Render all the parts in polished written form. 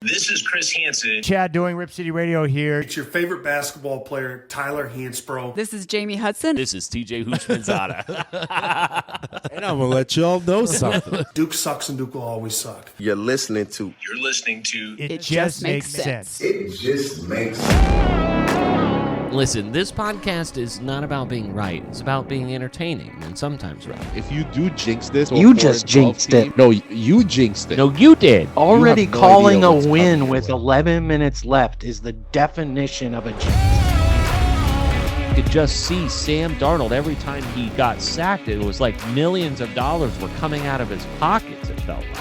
This is Chris Hansen. Chad doing Rip City Radio here. It's your favorite basketball player, Tyler Hansbrough. This is Jamie Hudson. This is TJ Houshmandzadeh. And I'm going to let y'all know something. Duke sucks and Duke will always suck. You're listening to It Just Makes Sense. It Just Makes Sense. Listen, this podcast is not about being right. It's about being entertaining and sometimes right. If you do jinx this, You just jinxed it. No, you jinxed it. No, you did. Already You have no calling idea a what's win coming. with 11 minutes left is the definition of a jinx. You could just see Sam Darnold every time he got sacked. It was like millions of dollars were coming out of his pockets, it felt like.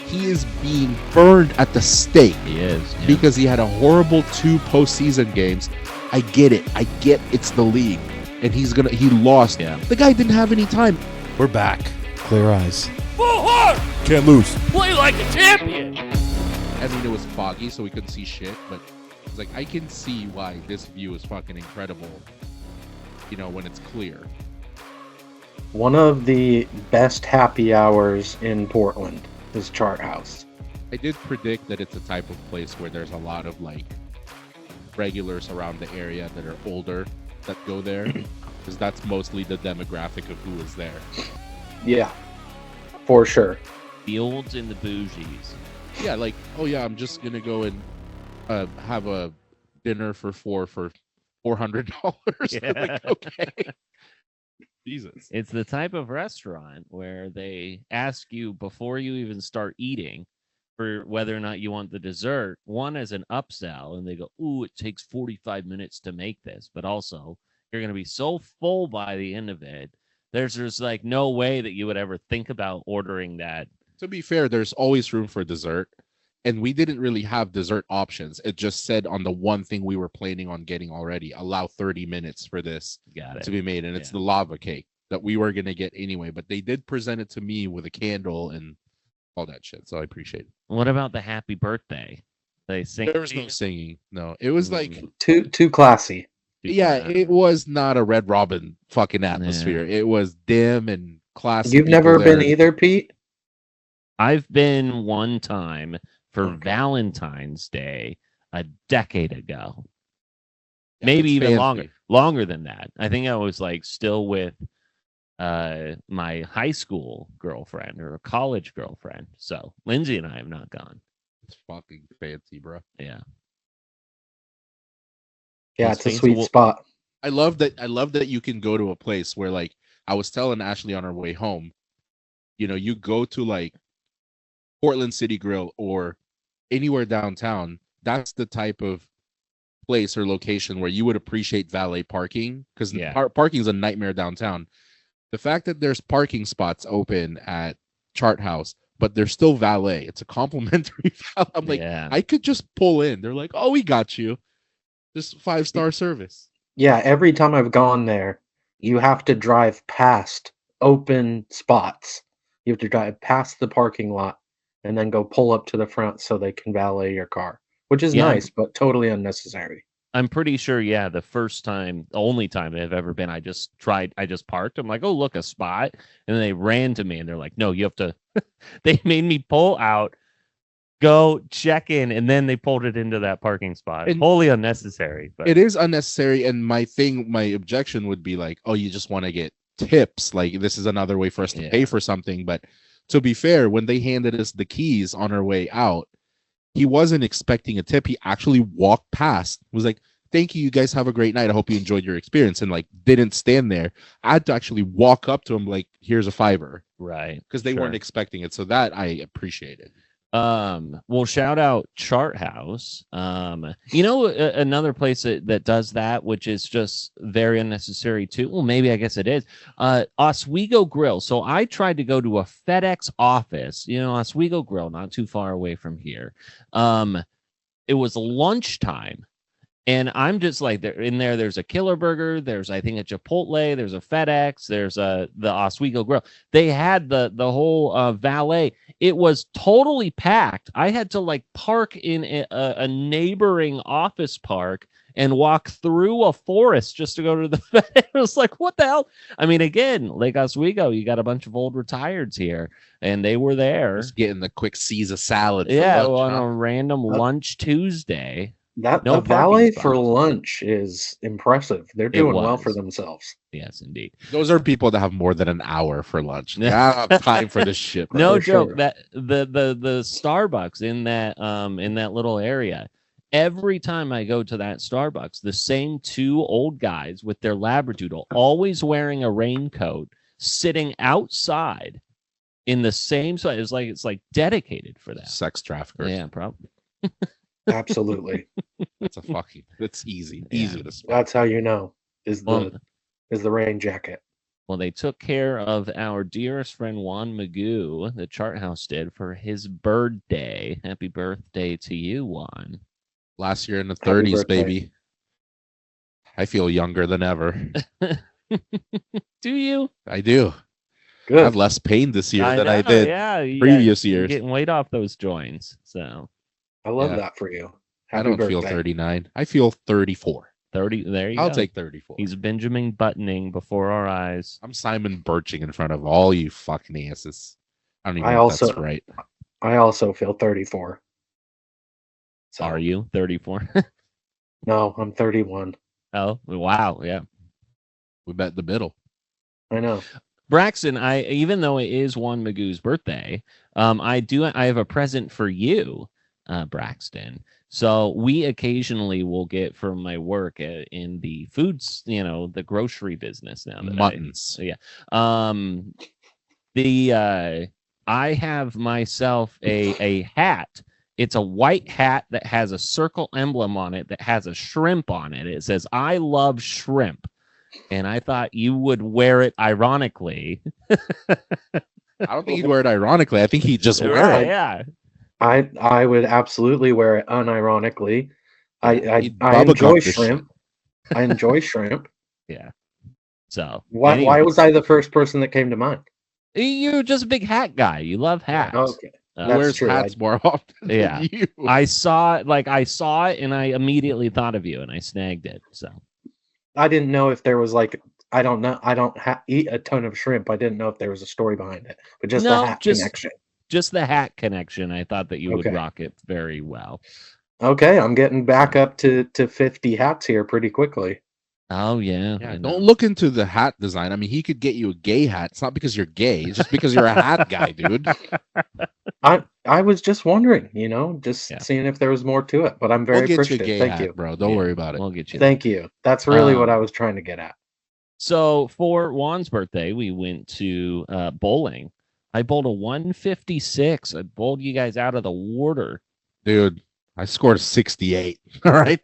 He is being burned at the stake He is. Yeah. because he had a horrible 2 postseason games. I get it. I get it's the league. And he lost. Yeah. The guy didn't have any time. We're back. Clear eyes. Full heart! Can't lose. Play like a champion! I mean, it was foggy, so we couldn't see shit, but it's like, I can see why this view is fucking incredible, when it's clear. One of the best happy hours in Portland is Chart House. I did predict that it's a type of place where there's a lot of, regulars around the area that are older that go there, because that's mostly the demographic of who is there. Yeah, for sure. The olds and the bougies. Yeah, I'm just gonna go and have a dinner for $400. Yeah. Okay. Jesus. It's the type of restaurant where they ask you before you even start eating for whether or not you want the dessert, one as an upsell, and they go, ooh, it takes 45 minutes to make this, but also you're going to be so full by the end of it. There's just no way that you would ever think about ordering that. To be fair, there's always room for dessert, and we didn't really have dessert options. It just said on the one thing we were planning on getting already, allow 30 minutes for this to be made, and it's the lava cake that we were going to get anyway, but they did present it to me with a candle and all that shit, so I appreciate it. What about the happy birthday? They sing. There was no singing. No, it was Too classy. yeah, it was not a Red Robin fucking atmosphere. Yeah. It was dim and classy. You've never been either, Pete? I've been one time for Okay. Valentine's Day a decade ago. Yeah, Maybe it's even fancy. longer than that. I think I was still with my high school girlfriend or a college girlfriend. So Lindsay and I have not gone. It's fucking fancy, bro. Yeah. Yeah, Those it's a things sweet will- spot. I love that you can go to a place where I was telling Ashley on our way home, you go to Portland City Grill or anywhere downtown. That's the type of place or location where you would appreciate valet parking, because parking is a nightmare downtown. The fact that there's parking spots open at Chart House, but there's still valet. It's a complimentary valet. I'm like, I could just pull in. They're like, oh, we got you. Just 5-star service. Yeah, every time I've gone there, you have to drive past open spots. You have to drive past the parking lot and then go pull up to the front so they can valet your car, which is nice, but totally unnecessary. I'm pretty sure, the only time they've ever been, I just parked. I'm like, oh, look, a spot. And then they ran to me and they're like, no, you have to, they made me pull out, go check in, and then they pulled it into that parking spot. And wholly unnecessary. But it is unnecessary. And my objection would be oh, you just want to get tips. This is another way for us to pay for something. But to be fair, when they handed us the keys on our way out, he wasn't expecting a tip. He actually walked past, was like, thank you. You guys have a great night. I hope you enjoyed your experience. And didn't stand there. I had to actually walk up to him here's a $5. Right. Because they weren't expecting it. So that I appreciated. Well, shout out Chart House. Another place that does that, which is just very unnecessary too. Well, maybe I guess it is. Oswego Grill. So I tried to go to a FedEx office, Oswego Grill, not too far away from here. It was lunchtime, And I'm just like, in there, there's a Killer Burger, there's, I think, a Chipotle, there's a FedEx, there's the Oswego Grill. They had the whole valet. It was totally packed. I had to like park in a neighboring office park and walk through a forest just to go to the FedEx. It was like, what the hell? I mean, again, Lake Oswego, you got a bunch of old retireds here, and they were there. Just getting the quick Caesar salad. Yeah, lunch, on a random lunch Tuesday. That No the valet parking for spots. lunch is impressive. They're doing well for was. themselves. Yes, indeed. Those are people that have more than an hour for lunch. I don't have time for this shit. Bro. No For joke. sure. That the Starbucks in that little area. Every time I go to that Starbucks, the same two old guys with their Labradoodle, always wearing a raincoat, sitting outside in the same spot. It's like dedicated for that. Sex traffickers. Yeah, probably. Absolutely. It's easy. Yeah. Easy to spot. That's how you know is Well, the rain jacket. Well, they took care of our dearest friend Juan Magoo, the Chart House did, for his birthday. Happy birthday to you, Juan. Last year in the Happy 30s, birthday. baby. I feel younger than ever. Do you? I do. I Good. have less pain this year than I know, did yeah, you previous you're years. getting weight off those joints. So I love Yeah. that for you. I Happy don't birthday. feel 39. I feel 34. 30. There you I'll go. take 34. He's Benjamin buttoning before our eyes. I'm Simon Birching in front of all you fucking asses. I don't even I know if also- that's right. I also feel 34. So, Are you 34? No, I'm 31. Oh, wow. Yeah. We bet in the middle. I know. Braxton, even though it is Juan Magoo's birthday, I have a present for you, Braxton. So we occasionally will get from my work in the foods, the grocery business now. Muttons. I have myself a hat. It's a white hat that has a circle emblem on it that has a shrimp on it. It says, "I love shrimp." And I thought you would wear it ironically. I don't think he'd wear it ironically. I think he'd just wear it. Yeah. I would absolutely wear it unironically. I He'd I Bubba enjoy Gump this shrimp. I enjoy shrimp. Yeah. So Why anyway, was I the first person that came to mind? you're just a big hat guy. You love hats. Okay. He Uh, That's wears true. hats more often Yeah. than you. I saw it and I immediately thought of you and I snagged it. So I didn't know if there was like I don't know. I don't eat a ton of shrimp. I didn't know if there was a story behind it, but just No, the hat just- connection. just the hat connection, I thought that you would Okay. rock it very well. Okay, I'm getting back up to 50 hats here pretty quickly. Oh yeah. Yeah, I know. don't look into the hat design. I mean, he could get you a gay hat. It's not because you're gay. It's just because you're a hat guy, dude. I was just wondering, just Yeah. seeing if there was more to it, but I'm very We'll get you a appreciative. gay Thank hat, you. bro. Don't Yeah, worry about it. We'll get you. Thank you. That's really what Um, I was trying to get at. So for Juan's birthday, we went to bowling. I bowled a 156. I bowled you guys out of the water. Dude, I scored a 68. All right.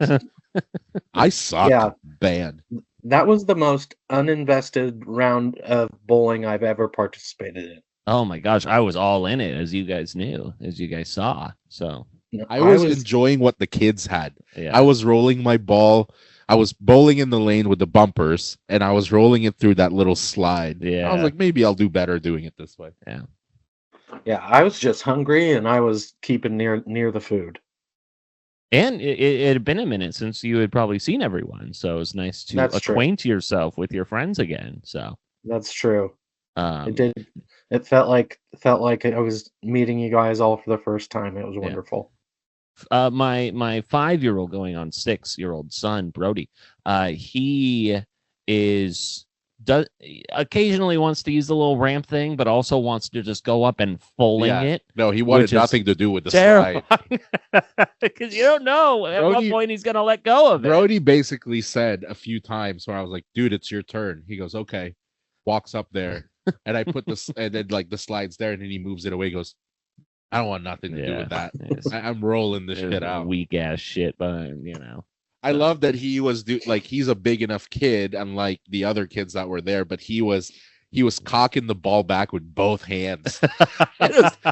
I sucked Yeah. bad. That was the most uninvested round of bowling I've ever participated in. Oh my gosh, I was all in it, as you guys knew, as you guys saw. So I was enjoying what the kids had. yeah. I was rolling my ball. I was bowling in the lane with the bumpers, and I was rolling it through that little slide. Yeah. I was like, maybe I'll do better doing it this way. Yeah, I was just hungry and I was keeping near the food. And it had been a minute since you had probably seen everyone, so it was nice to That's true. acquaint yourself with your friends again. So That's true. um, It did. It felt like I was meeting you guys all for the first time. It was wonderful. my 5-year-old going on 6-year-old son Brody, he does occasionally wants to use the little ramp thing, but also wants to just go up and fulling Yeah. it. No, he wanted Which is nothing to do with the slide. Terrifying, because you don't know at what Brody- point he's gonna let go of it. Brody basically said a few times where I was like, dude, it's your turn. He goes, okay. Walks up there. And I put this, and then like the slide's there, and then he moves it away. He goes, I don't want nothing to do with that. I'm rolling this shit out. Weak ass shit, but I love that he was he's a big enough kid, unlike the other kids that were there, but he was he was cocking the ball back with both hands.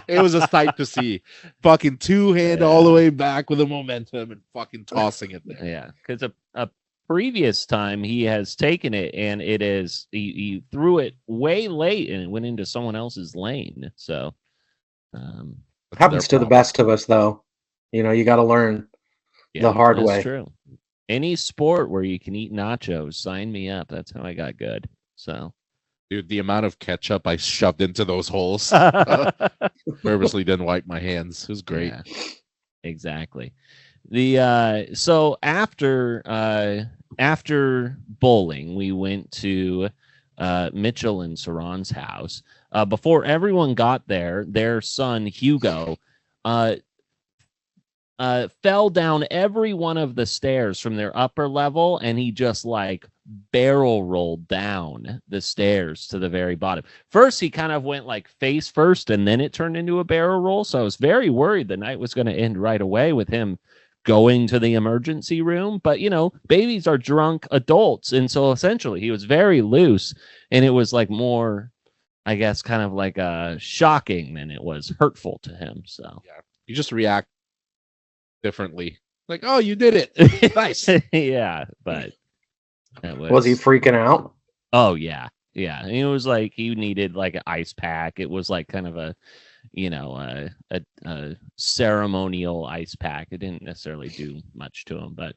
it was a sight to see. Fucking two-hand all the way back with the momentum and fucking tossing it there. Yeah, because a previous time he has taken it and it is he threw it way late and it went into someone else's lane. So Happens to the best of us, though. You got to learn the hard that's way. True. Any sport where you can eat nachos, sign me up. That's how I got good. So, dude, the amount of ketchup I shoved into those holes, purposely didn't wipe my hands. It was great. Yeah, exactly. So after bowling, we went to Mitchell and Saron's house. Before everyone got there, their son Hugo fell down every one of the stairs from their upper level, and he just like barrel rolled down the stairs to the very bottom. First, he kind of went like face first, and then it turned into a barrel roll. So I was very worried the night was going to end right away with him going to the emergency room. But, babies are drunk adults. And so essentially he was very loose, and it was like more, I guess, kind of like shocking than it was hurtful to him. So yeah, you just react differently, like, oh, you did it. Nice. Yeah, but was he freaking out? Oh yeah, and it was like he needed like an ice pack. It was like kind of a ceremonial ice pack. It didn't necessarily do much to him, but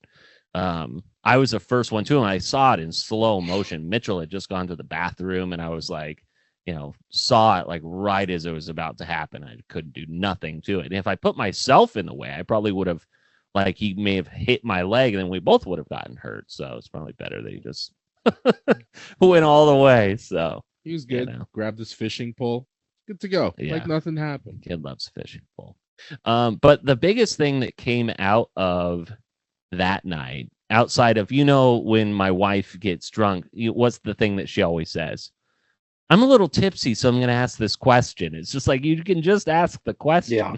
I was the first one to him. I saw it in slow motion. Mitchell had just gone to the bathroom, and I was like, saw it like right as it was about to happen. I couldn't do nothing to it. And if I put myself in the way, I probably would have, like, he may have hit my leg and then we both would have gotten hurt. So it's probably better that he just went all the way. So he was good. Grabbed his fishing pole. Good to go. Yeah. Like nothing happened. Kid loves fishing pole. But the biggest thing that came out of that night, outside of, when my wife gets drunk, what's the thing that she always says? I'm a little tipsy, so I'm going to ask this question. It's just like, you can just ask the question. Yeah.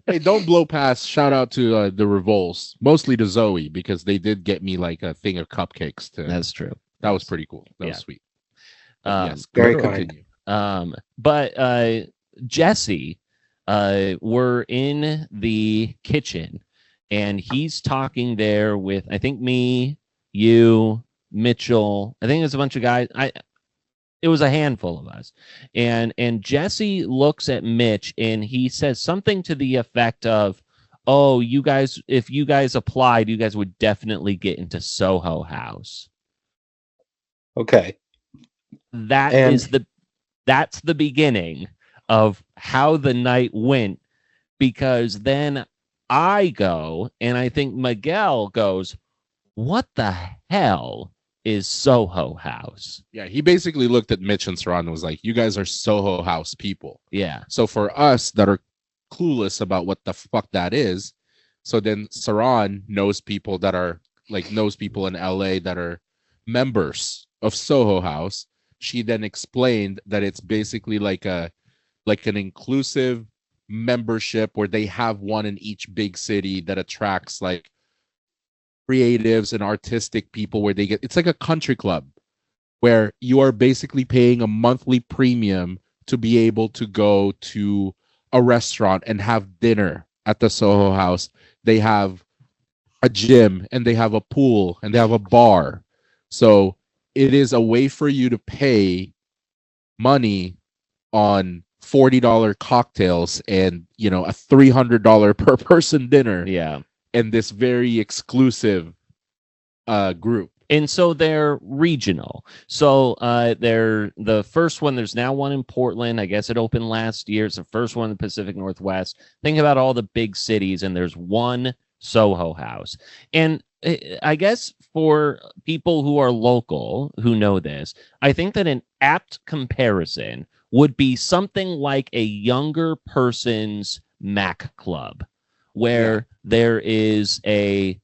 Hey, don't blow past. Shout out to the Revols, mostly to Zoe, because they did get me like a thing of cupcakes. That's true. That was pretty cool. That was sweet. Yes, very kind. But Jesse, we're in the kitchen, and he's talking there with, I think, me, you, Mitchell. I think there's a bunch of guys. It was a handful of us. And Jesse looks at Mitch and he says something to the effect of, oh, you guys, if you guys applied, you guys would definitely get into SoHo House. Okay. That's the beginning of how the night went, because then I go and I think Miguel goes, what the hell is SoHo House? Yeah, he basically looked at Mitch and Saran and was like, you guys are SoHo House people. Yeah. So for us that are clueless about what the fuck that is, so then Saran knows people in LA that are members of SoHo House. She then explained that it's basically like an inclusive membership where they have one in each big city that attracts like creatives and artistic people, where it's like a country club where you are basically paying a monthly premium to be able to go to a restaurant and have dinner at the SoHo House. They have a gym and they have a pool and they have a bar. So it is a way for you to pay money on $40 cocktails and, a $300 per person dinner. Yeah. And this very exclusive group. And so they're regional. So they're the first one. There's now one in Portland. I guess it opened last year. It's the first one in the Pacific Northwest. Think about all the big cities, and there's one SoHo House. And I guess for people who are local who know this, I think that an apt comparison would be something like a younger person's Mac Club, where there is a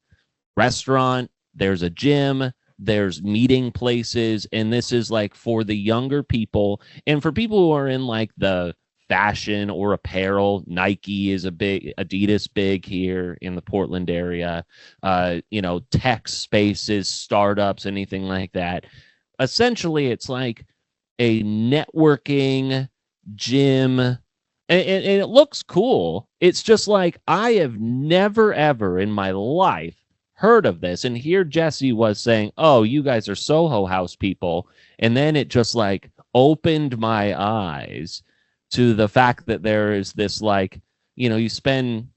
restaurant, there's a gym, there's meeting places, and this is like for the younger people. And for people who are in like the fashion or apparel, Nike is a big, Adidas big here in the Portland area, tech spaces, startups, anything like that. Essentially, it's like a networking gym, and it looks cool. It's just like I have never ever in my life heard of this. And here Jesse was saying, "Oh, you guys are Soho House people," and then it just like opened my eyes to the fact that there is this like, you spend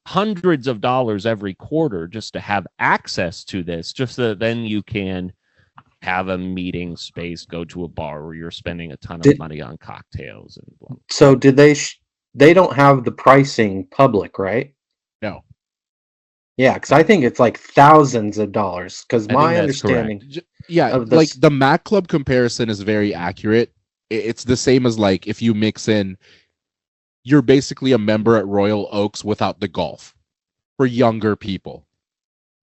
hundreds of dollars every quarter just to have access to this, just so that then you can have a meeting space, go to a bar where you're spending a ton of money on cocktails and blah. So did they don't have the pricing public, right? No. Yeah, because I think it's like thousands of dollars. Because my understanding, yeah, like the Mac Club comparison is very accurate. It's the same as like if you mix in, you're basically a member at Royal Oaks without the golf for younger people.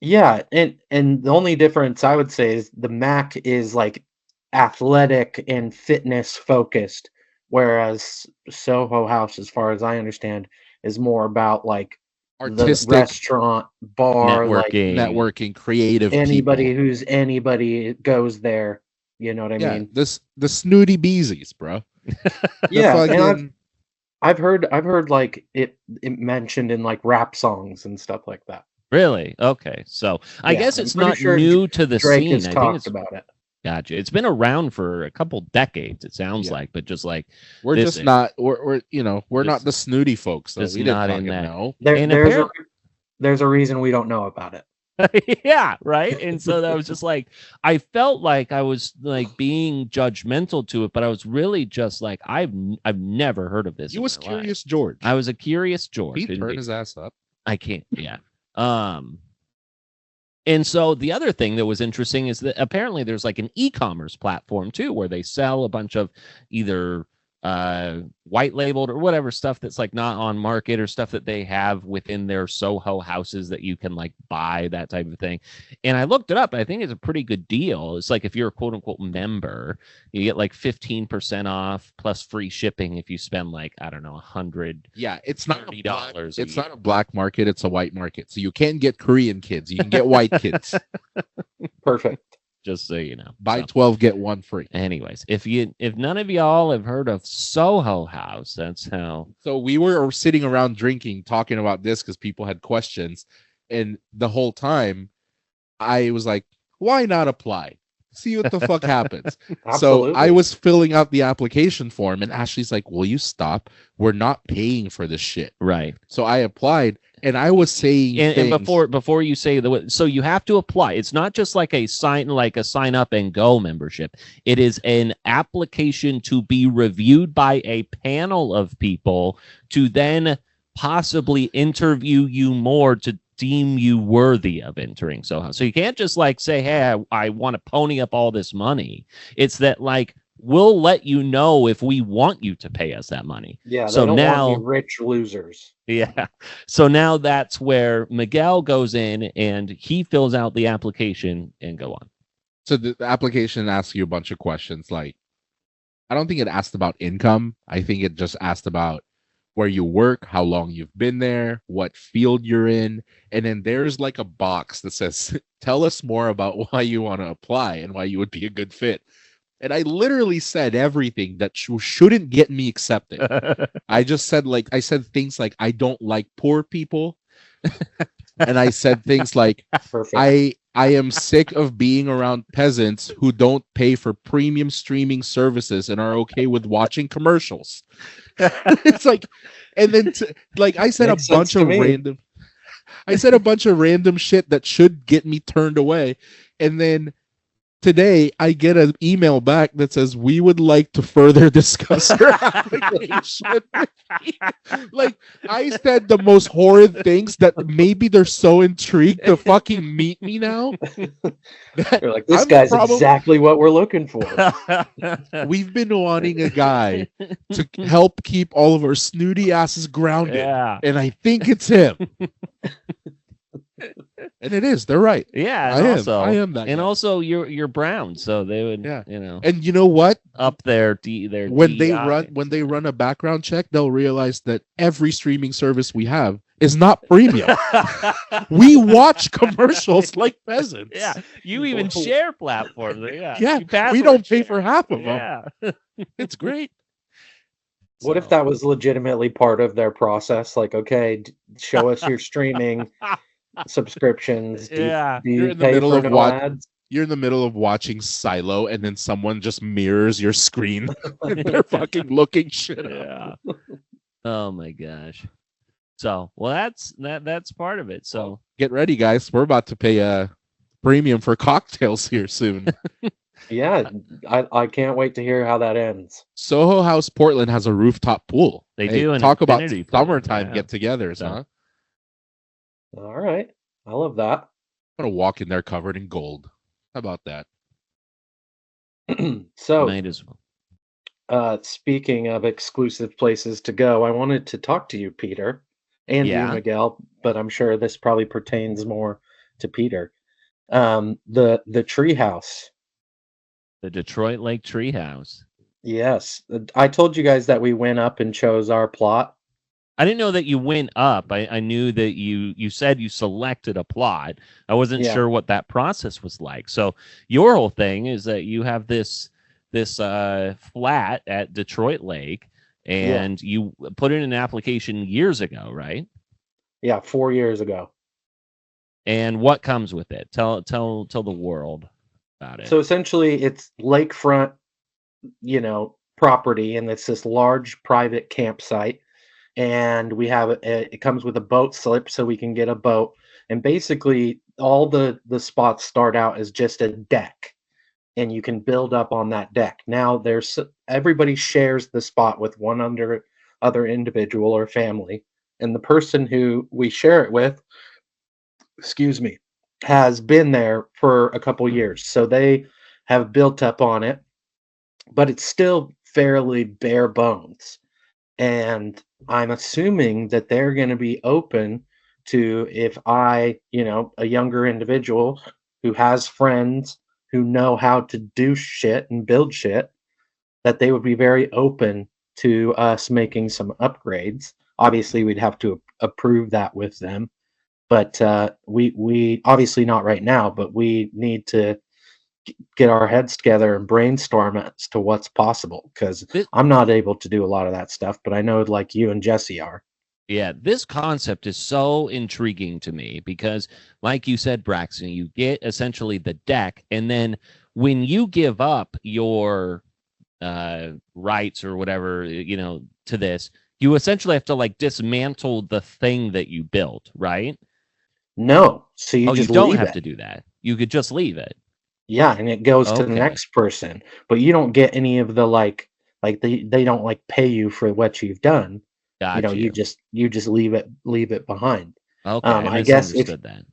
yeah, and the only difference I would say is the Mac is like athletic and fitness focused, whereas Soho House, as far as I understand, is more about like Artistic, the restaurant, bar, networking, creative. Anybody goes there. You know what I mean? The snooty beesies, bro. Yeah, and I've heard like it mentioned in like rap songs and stuff like that. Really? Okay. So I guess it's not new to the Drake scene. has I think talked it's about it. Gotcha. It's been around for a couple decades, it sounds like, but just like we're not the snooty folks. So just we not didn't in that. know. There's a reason we don't know about it. Yeah, right. And so that was just like I felt like I was like being judgmental to it, but I was really just like I've never heard of this. You was curious, George. I was a curious George. He turned his ass up. I can't. Yeah. And so the other thing that was interesting is that apparently there's like an e-commerce platform too, where they sell a bunch of either white labeled or whatever stuff that's like not on market or stuff that they have within their Soho houses that you can like buy, that type of thing. And I looked it up. I think it's a pretty good deal. It's like if you're a quote unquote member, you get like 15% off plus free shipping if you spend like, I don't know, $100. Yeah, it's not $30. It's not a black market, it's a white market. So you can get Korean kids, you can get white kids. Perfect. Just so you know. Buy 12, get one free. Anyways, if none of y'all have heard of Soho House, that's how. So we were sitting around drinking, talking about this because people had questions. And the whole time I was like, why not apply? See what the fuck happens. So I was filling out the application form and Ashley's like, will you stop? We're not paying for this shit. Right. So I applied. And I was saying, and before you say so you have to apply. It's not just like a sign up and go membership. It is an application to be reviewed by a panel of people to then possibly interview you more to deem you worthy of entering Soho. So you can't just like say, hey, I want to pony up all this money. It's that like we'll let you know if we want you to pay us that money. Yeah, they so don't now want you rich losers. Yeah. So now that's where Miguel goes in and he fills out the application and go on. So the application asks you a bunch of questions. Like, I don't think it asked about income. I think it just asked about where you work, how long you've been there, what field you're in. And then there's like a box that says, tell us more about why you want to apply and why you would be a good fit. And I literally said everything that shouldn't get me accepted. I just said things like, I don't like poor people. And I said things like, I am sick of being around peasants who don't pay for premium streaming services and are okay with watching commercials. It's like, and then I said Makes a bunch of random, shit that should get me turned away. And then today, I get an email back that says, we would like to further discuss your application. Like, I said the most horrid things that maybe they're so intrigued to fucking meet me now. They're like, this guy's exactly what we're looking for. We've been wanting a guy to help keep all of our snooty asses grounded. Yeah. And I think it's him. And it is. They're right. Yeah, I am that. And guy. also, you're brown, so they would, And you know what? Up their when they run a background check, they'll realize that every streaming service we have is not premium. We watch commercials like peasants. Yeah, you even share platforms. Yeah, Yeah, You password we don't pay share. for half of them. Yeah. It's great. What if that was legitimately part of their process? Like, okay, show us your streaming subscriptions. Do Yeah. you You're in the pay middle for of no what? ads? You're in the middle of watching Silo, and then someone just mirrors your screen. And they're fucking looking shit up. Yeah. Oh my gosh. So, well, that's part of it. So, Get ready, guys. We're about to pay a premium for cocktails here soon. Yeah, I can't wait to hear how that ends. SoHo House Portland has a rooftop pool. They do an Talk about infinity pool, summertime yeah. get-togethers, So- huh? All right, I love that. I'm gonna walk in there covered in gold. How about that? So, might as well. speaking of exclusive places to go, I wanted to talk to you, Peter, and you, Yeah. Miguel, but I'm sure this probably pertains more to Peter. The Treehouse. The Detroit Lake Treehouse. Yes, I told you guys that we went up and chose our plot. I didn't know that you went up. I knew that you said you selected a plot. I wasn't Yeah. sure what that process was like. So your whole thing is that you have this flat at Detroit Lake, and you put in an application years ago, right? Yeah, 4 years ago. And what comes with it? Tell the world about it. So essentially, it's lakefront, property, and it's this large private campsite. And we have it comes with a boat slip, so we can get a boat. And basically, all the spots start out as just a deck, and you can build up on that deck. Now, everybody shares the spot with one other individual or family, and the person who we share it with, excuse me, has been there for a couple years, so they have built up on it, but it's still fairly bare bones. And I'm assuming that they're going to be open to, if I, a younger individual who has friends who know how to do shit and build shit, that they would be very open to us making some upgrades. Obviously, we'd have to approve that with them, but we obviously not right now, but we need to get our heads together and brainstorm as to what's possible, because I'm not able to do a lot of that stuff, but I know like you and Jesse are. Yeah, this concept is so intriguing to me because, like you said, Braxton, you get essentially the deck, and then when you give up your rights or whatever, to this, you essentially have to like dismantle the thing that you built, right? No, so you just you don't leave have it. to do that. You could just leave it. Yeah, and it goes to the Okay. next person, but you don't get any of the like they don't like pay you for what you've done. Gotcha. You just leave it behind. Okay, I guess misunderstood that.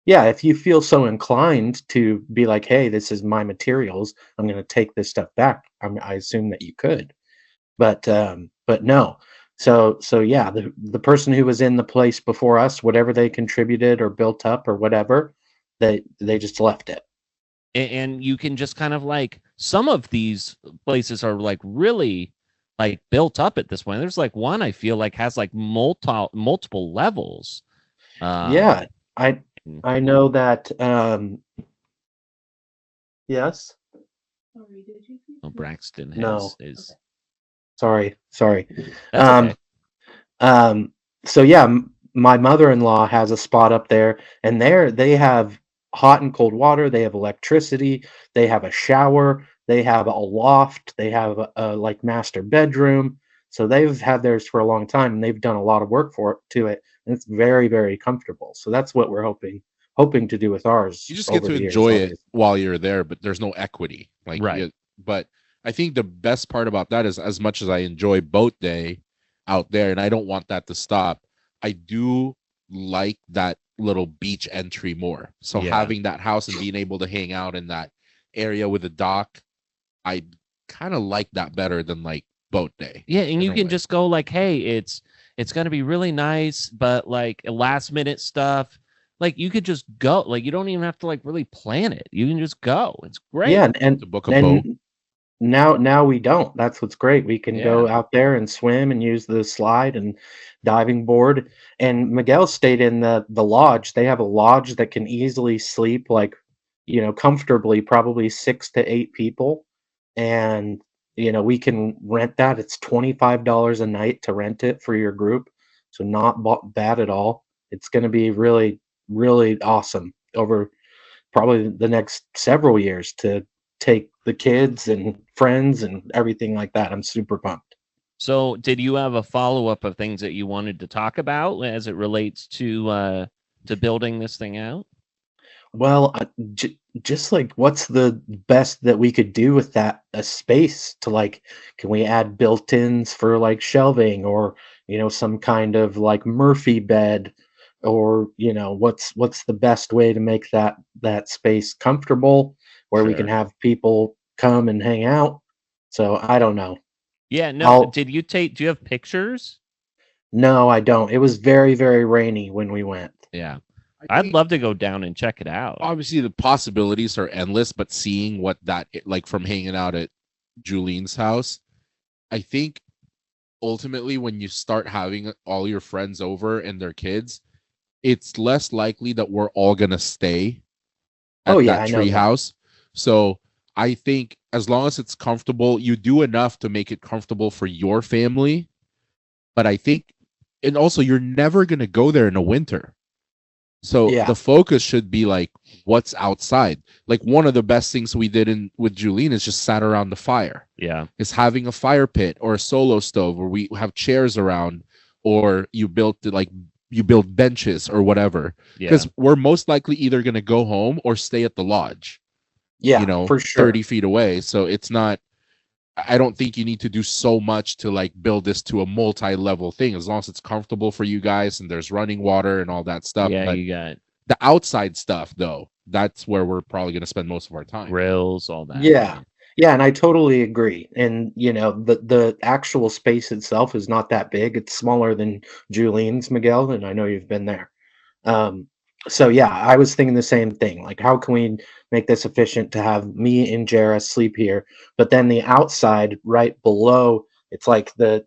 Yeah, if you feel so inclined to be like, hey, this is my materials, I'm going to take this stuff back. I assume that you could, but no. So yeah, the person who was in the place before us, whatever they contributed or built up or whatever, they just left it. And you can just kind of like, some of these places are like really like built up at this point. There's like one I feel like has like multiple levels. Yeah, I know that. Yes. Oh, Braxton has No. is Sorry. that's okay. So yeah, my mother-in-law has a spot up there, and they have hot and cold water. They have electricity. They have a shower. They have a loft. They have a like master bedroom. So they've had theirs for a long time, and they've done a lot of work to it, and it's very, very comfortable. So that's what we're hoping to do with ours. You just get over to the years, enjoy it obviously. while you're there, but there's no equity. Like, Right. But I think the best part about that is, as much as I enjoy boat day out there, and I don't want that to stop, I do like that little beach entry more. So Yeah. having that house and being able to hang out in that area with a dock, I kind of like that better than like boat day. Yeah, and you in a can way. just go like, hey, it's gonna be really nice, but like last minute stuff, like you could just go. Like you don't even have to like really plan it. You can just go. It's great. Yeah, and To book a boat. Now we don't. That's what's great. We can go Yeah. out there and swim and use the slide and diving board. And Miguel stayed in the lodge. They have a lodge that can easily sleep like, comfortably, probably 6 to 8 people. And we can rent that. It's $25 a night to rent it for your group. So not bad at all. It's going to be really, really awesome over probably the next several years to take the kids and friends and everything like that. I'm super pumped. So, did you have a follow-up of things that you wanted to talk about as it relates to building this thing out? Well, just like what's the best that we could do with that a space to like, can we add built-ins for like shelving or some kind of like Murphy bed or what's the best way to make that space comfortable where we can Sure. have people come and hang out. So I don't know. Yeah, no, I'll do you have pictures? No, I don't. It was very, very rainy when we went. Yeah. I I'd think love to go down and check it out. obviously the possibilities are endless, but seeing what that like from hanging out at Julien's house, I think ultimately when you start having all your friends over and their kids, it's less likely that we're all gonna stay at Oh yeah, that I know tree that. house. So I think as long as it's comfortable, you do enough to make it comfortable for your family. But I think, and also you're never gonna go there in the winter. So Yeah. the focus should be like what's outside. Like one of the best things we did with Julien is just sat around the fire. Yeah. Is having a fire pit or a solo stove where we have chairs around, or you build benches or whatever. Yeah. Because we're most likely either going to go home or stay at the lodge. Yeah, for sure. 30 feet away. So it's not. I don't think you need to do so much to like build this to a multi-level thing, as long as it's comfortable for you guys and there's running water and all that stuff. Yeah, But you got the outside stuff, though, that's where we're probably going to spend most of our time. grills, all that. Yeah. Yeah, and I totally agree. And the actual space itself is not that big. It's smaller than Julien's, Miguel, and I know you've been there. So yeah, I was thinking the same thing. Like, how can we make this efficient to have me and Jara sleep here? But then the outside, right below, it's like the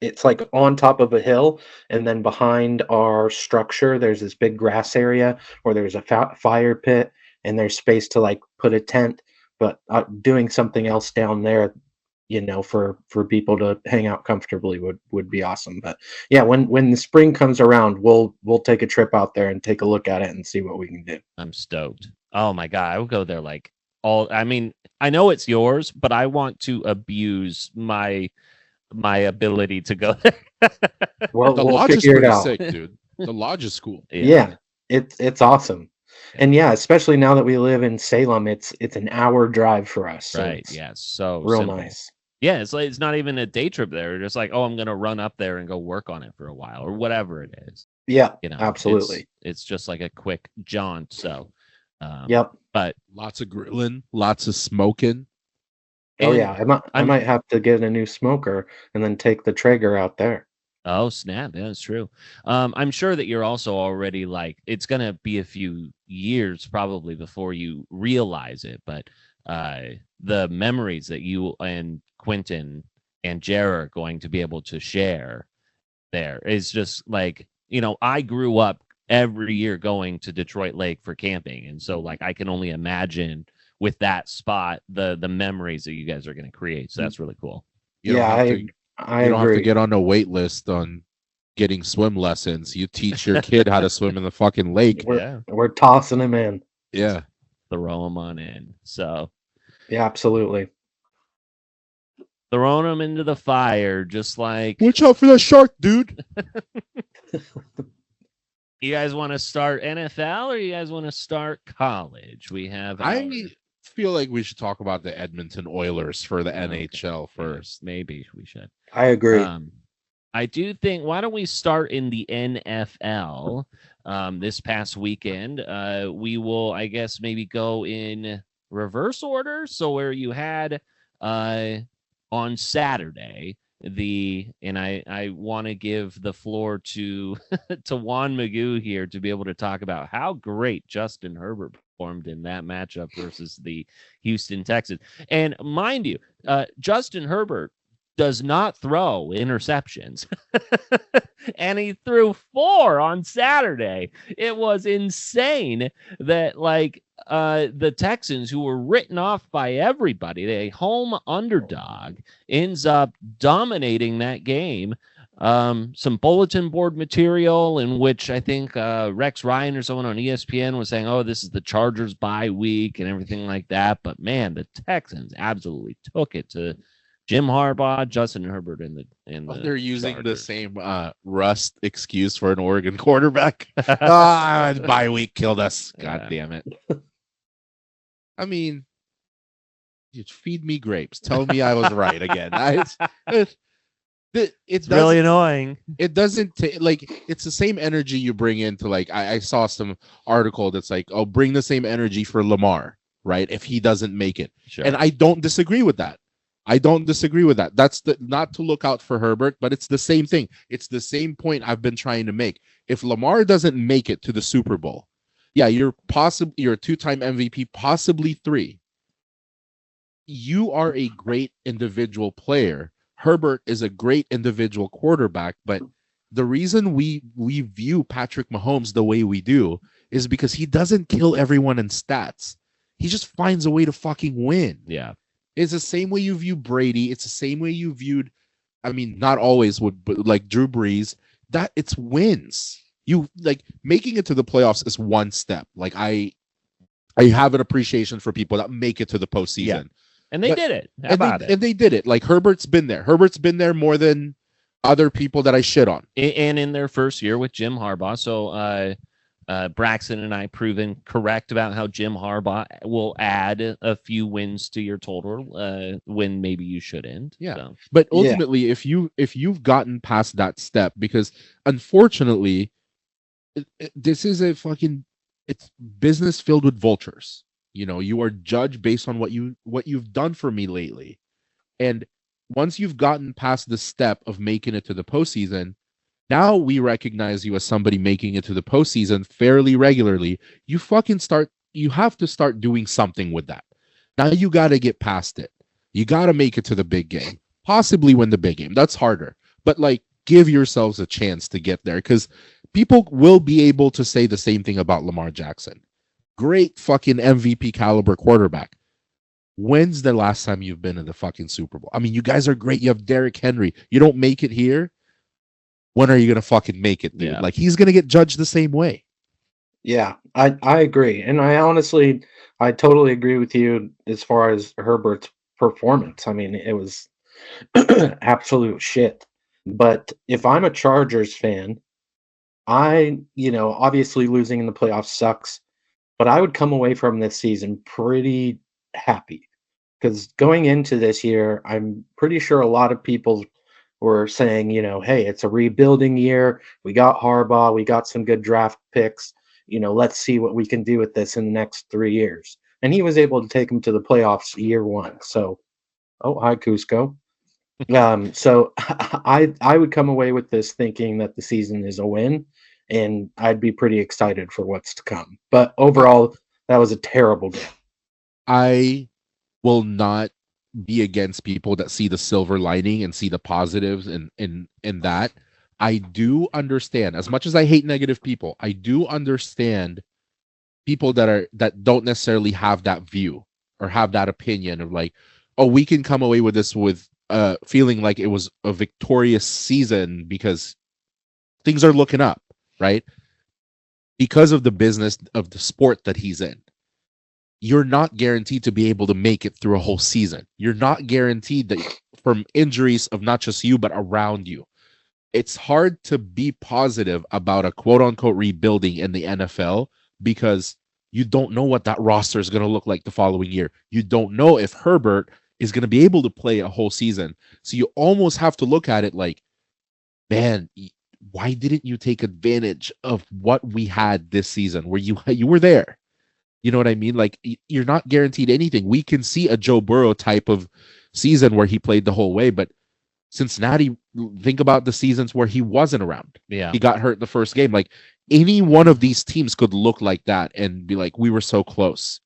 it's like on top of a hill, and then behind our structure, there's this big grass area where there's a fire pit, and there's space to like put a tent. But doing something else down there, for people to hang out comfortably would be awesome. But yeah, when the spring comes around, we'll take a trip out there and take a look at it and see what we can do. I'm stoked. Oh my God. I would go there like I mean, I know it's yours, but I want to abuse my ability to go there. Well, The we'll lodge is figure it pretty out. sick, dude. The lodge is cool. Yeah, it's awesome. And yeah, especially now that we live in Salem, it's an hour drive for us. So Right. it's Yeah. So real simple. nice. Yeah, it's not even a day trip there. Just like, oh, I'm gonna run up there and go work on it for a while or whatever it is. Yeah, It's absolutely. just like a quick jaunt. So Yep. but Lots of grilling, lots of smoking. Oh and yeah, I I'm might have to get a new smoker and then take the Traeger out there. Oh, snap. Yeah, that's true. I'm sure that you're also already like, it's going to be a few years probably before you realize it. But the memories that you and Quentin and Jared are going to be able to share there is just like, I grew up every year going to Detroit Lake for camping. And so, like, I can only imagine with that spot, the memories that you guys are going to create. So that's really cool. You don't Yeah, have to. I You don't have to agree. get on a wait list on getting swim lessons. You teach your kid how to swim in the fucking lake. We're tossing him in. Yeah. Throw them on in. So Yeah, absolutely. throwing them into the fire, just like Watch out for that shark, dude. you guys want to start NFL or you guys want to start college? We have I feel like we should talk about the Edmonton Oilers for the NHL first. Maybe we should. I agree. I do think, why don't we start in the NFL this past weekend? We will, I guess, maybe go in reverse order. So where you had on Saturday, and I want to give the floor to to Juan Magoo here to be able to talk about how great Justin Herbert performed in that matchup versus the Houston Texans. And mind you, Justin Herbert does not throw interceptions. And he threw 4 on Saturday. It was insane that the Texans, who were written off by everybody, a home underdog, ends up dominating that game. Some bulletin board material in which I think Rex Ryan or someone on ESPN was saying, oh, this is the Chargers bye week and everything like that. But man, the Texans absolutely took it to Jim Harbaugh, Justin Herbert, and they're using Chargers. the same rust excuse for an Oregon quarterback. Bye week killed us. God damn it. I mean, you feed me grapes. Tell me I was right again. It's really annoying. It doesn't it's the same energy you bring into I saw some article that's like, oh, bring the same energy for Lamar, right? If he doesn't make it. Sure. And I don't disagree with that. That's not to look out for Herbert, but it's the same thing. It's the same point I've been trying to make. If Lamar doesn't make it to the Super Bowl, yeah, you're a 2-time MVP, possibly 3. You are a great individual player. Herbert is a great individual quarterback, but the reason we view Patrick Mahomes the way we do is because he doesn't kill everyone in stats. He just finds a way to fucking win. Yeah. It's the same way you view Brady. It's the same way you viewed, I mean, not always but like Drew Brees. That it's wins. You making it to the playoffs is one step. I have an appreciation for people that make it to the postseason. Yeah. And they did it. How about it? And they did it. Herbert's been there. Herbert's been there more than other people that I shit on. And in their first year with Jim Harbaugh. So Braxton and I proven correct about how Jim Harbaugh will add a few wins to your total when maybe you shouldn't. Yeah. So. But ultimately, if you've gotten past that step, because unfortunately, this is it's business filled with vultures. You are judged based on what you've done for me lately. And once you've gotten past the step of making it to the postseason, now we recognize you as somebody making it to the postseason fairly regularly. You have to start doing something with that. Now you got to get past it. You got to make it to the big game, possibly win the big game. That's harder, but give yourselves a chance to get there, because people will be able to say the same thing about Lamar Jackson. Great fucking MVP caliber quarterback. When's the last time you've been in the fucking Super Bowl? I mean, you guys are great. You have Derrick Henry. You don't make it here. When are you going to fucking make it, dude? Yeah. He's going to get judged the same way. Yeah, I agree. And I totally agree with you as far as Herbert's performance. I mean, it was absolute shit. But if I'm a Chargers fan, obviously losing in the playoffs sucks, but I would come away from this season pretty happy, because going into this year, I'm pretty sure a lot of people were saying, hey, it's a rebuilding year. We got Harbaugh. We got some good draft picks. Let's see what we can do with this in the next 3 years. And he was able to take them to the playoffs year 1. So, hi, Cusco. So I would come away with this thinking that the season is a win, and I'd be pretty excited for what's to come. But overall, that was a terrible game. I will not be against people that see the silver lining and see the positives in that. I do understand, as much as I hate negative people, I do understand people that don't necessarily have that view or have that opinion of we can come away with this with feeling like it was a victorious season because things are looking up, right? Because of the business of the sport that he's in. You're not guaranteed to be able to make it through a whole season. You're not guaranteed that from injuries of not just you, but around you. It's hard to be positive about a quote unquote rebuilding in the NFL because you don't know what that roster is going to look like the following year. You don't know if Herbert is going to be able to play a whole season. So you almost have to look at it like, man, why didn't you take advantage of what we had this season where you were there? You know what I mean? You're not guaranteed anything. We can see a Joe Burrow type of season where he played the whole way, but Cincinnati, think about the seasons where he wasn't around. Yeah. He got hurt the first game. Like any one of these teams could look like that and be like, we were so close.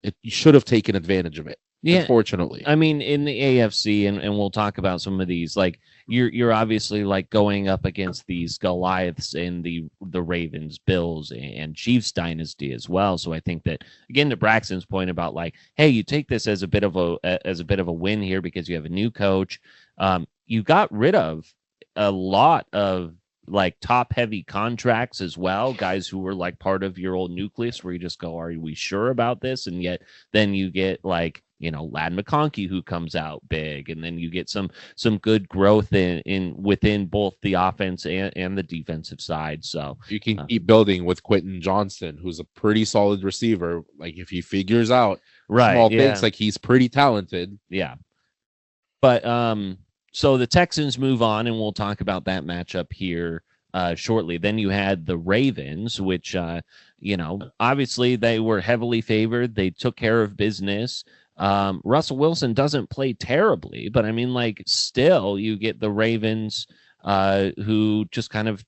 You should have taken advantage of it. Yeah. Unfortunately. I mean, in the AFC, and we'll talk about some of these, like you're obviously like going up against these Goliaths in the Ravens, Bills, and Chiefs dynasty as well. So I think that, again, to Braxton's point about like, hey, you take this as a bit of a win here because you have a new coach. You got rid of a lot of like top heavy contracts as well, guys who were like part of your old nucleus where you just go, are we sure about this? And yet then you get like, Lad McConkey who comes out big, and then you get some good growth in within both the offense and the defensive side. So you can keep building with Quentin Johnston, who's a pretty solid receiver. Like if he figures out small things, like he's pretty talented. Yeah. But so the Texans move on, and we'll talk about that matchup here shortly. Then you had the Ravens, which, obviously they were heavily favored. They took care of business. Russell Wilson doesn't play terribly, but I mean, like, still you get the Ravens who just kind of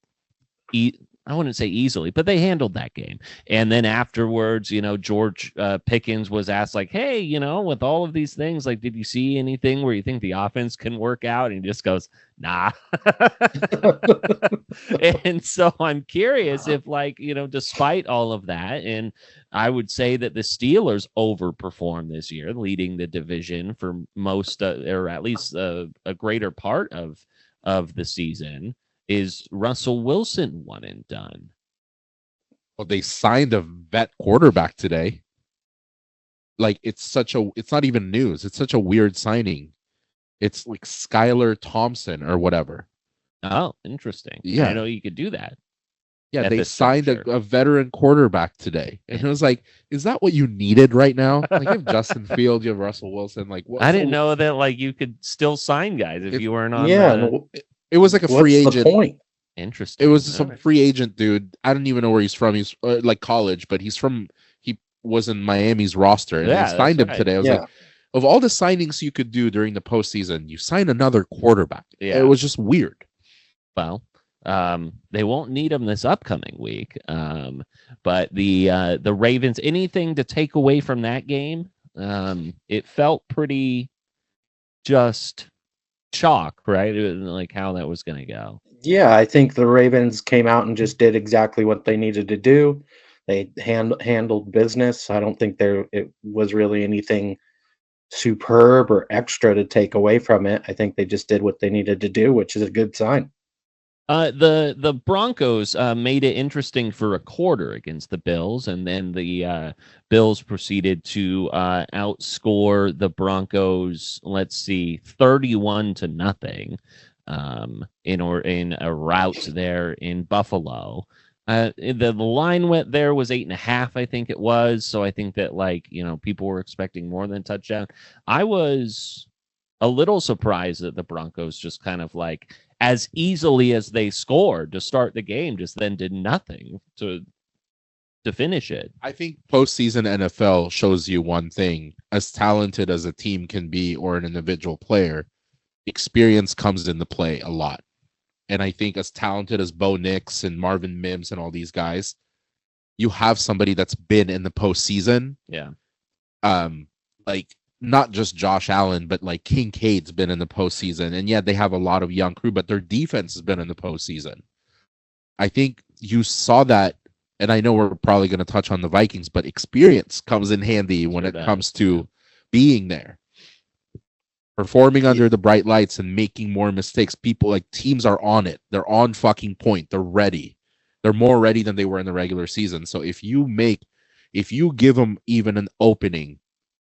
I wouldn't say easily, but they handled that game. And then afterwards, George Pickens was asked like, hey, with all of these things, like, did you see anything where you think the offense can work out? And he just goes, nah. And so I'm curious if, like, despite all of that, and I would say that the Steelers overperformed this year, leading the division for most, or at least a greater part of the season. Is Russell Wilson one and done? Well, they signed a vet quarterback today. Like it's not even news. It's such a weird signing. It's like Skylar Thompson or whatever. Oh, interesting. Yeah. I know you could do that. Yeah, they signed a veteran quarterback today. And it was like, is that what you needed right now? Like you have Justin Fields, you have Russell Wilson. Like what? I didn't know that like you could still sign guys if you weren't on It was like a free agent. The point? Interesting. It was some free agent dude. I don't even know where he's from. He's like college, but he was in Miami's roster, and they signed him today. I was like, of all the signings you could do during the postseason, you sign another quarterback. Yeah. It was just weird. Well, they won't need him this upcoming week. But the Ravens, anything to take away from that game? It felt pretty just chalk, right? It was like how that was going to go. Yeah, I think the Ravens came out and just did exactly what they needed to do. They handled business. I don't think it was really anything superb or extra to take away from it. I think they just did what they needed to do, which is a good sign. The Broncos made it interesting for a quarter against the Bills, and then the Bills proceeded to outscore the Broncos. Let's see, 31-0 in a rout there in Buffalo. The line went there was 8.5, I think it was. So I think that people were expecting more than a touchdown. I was a little surprised that the Broncos just kind of like, as easily as they scored to start the game, just then did nothing to finish it. I think postseason NFL shows you one thing: as talented as a team can be or an individual player, experience comes into play a lot. And I think as talented as Bo Nix and Marvin Mims and all these guys, you have somebody that's been in the postseason. Yeah. Like not just Josh Allen, but like Kincaid's been in the postseason. And yeah, they have a lot of young crew, but their defense has been in the postseason. I think you saw that, and I know we're probably going to touch on the Vikings, but experience comes in handy when it comes to being there. Performing under the bright lights and making more mistakes. People, like, teams are on it. They're on fucking point. They're ready. They're more ready than they were in the regular season. So if you give them even an opening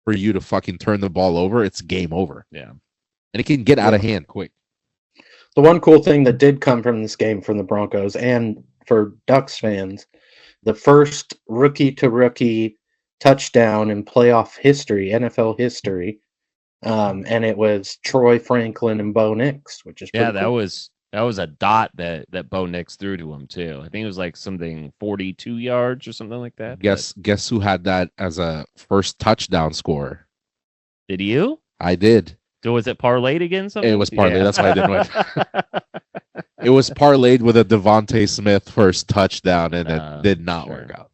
for you to fucking turn the ball over, it's game over. Yeah. And it can get out of hand quick. The one cool thing that did come from this game from the Broncos and for Ducks fans, the first rookie-to-rookie touchdown in playoff history, NFL history, and it was Troy Franklin and Bo Nix, which is pretty cool. that was a dot that Bo Nix threw to him too. I think it was like something 42 yards or something like that. Guess who had that as a first touchdown score? Did you? I did. So was it parlayed again? Something? It was parlayed. Yeah. That's why I didn't win. It was parlayed with a Devontae Smith first touchdown, and it did not work out.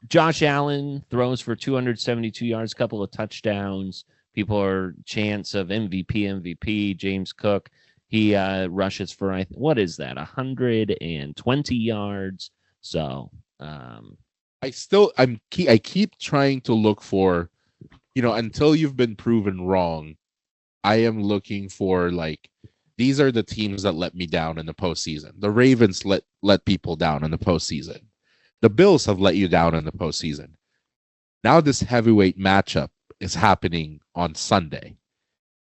Josh Allen throws for 272 yards, couple of touchdowns. People are chants of MVP. James Cook, he rushes for what is that? 120 yards. So I keep trying to look for, until you've been proven wrong. I am looking for these are the teams that let me down in the postseason. The Ravens let people down in the postseason. The Bills have let you down in the postseason. Now this heavyweight matchup is happening on Sunday.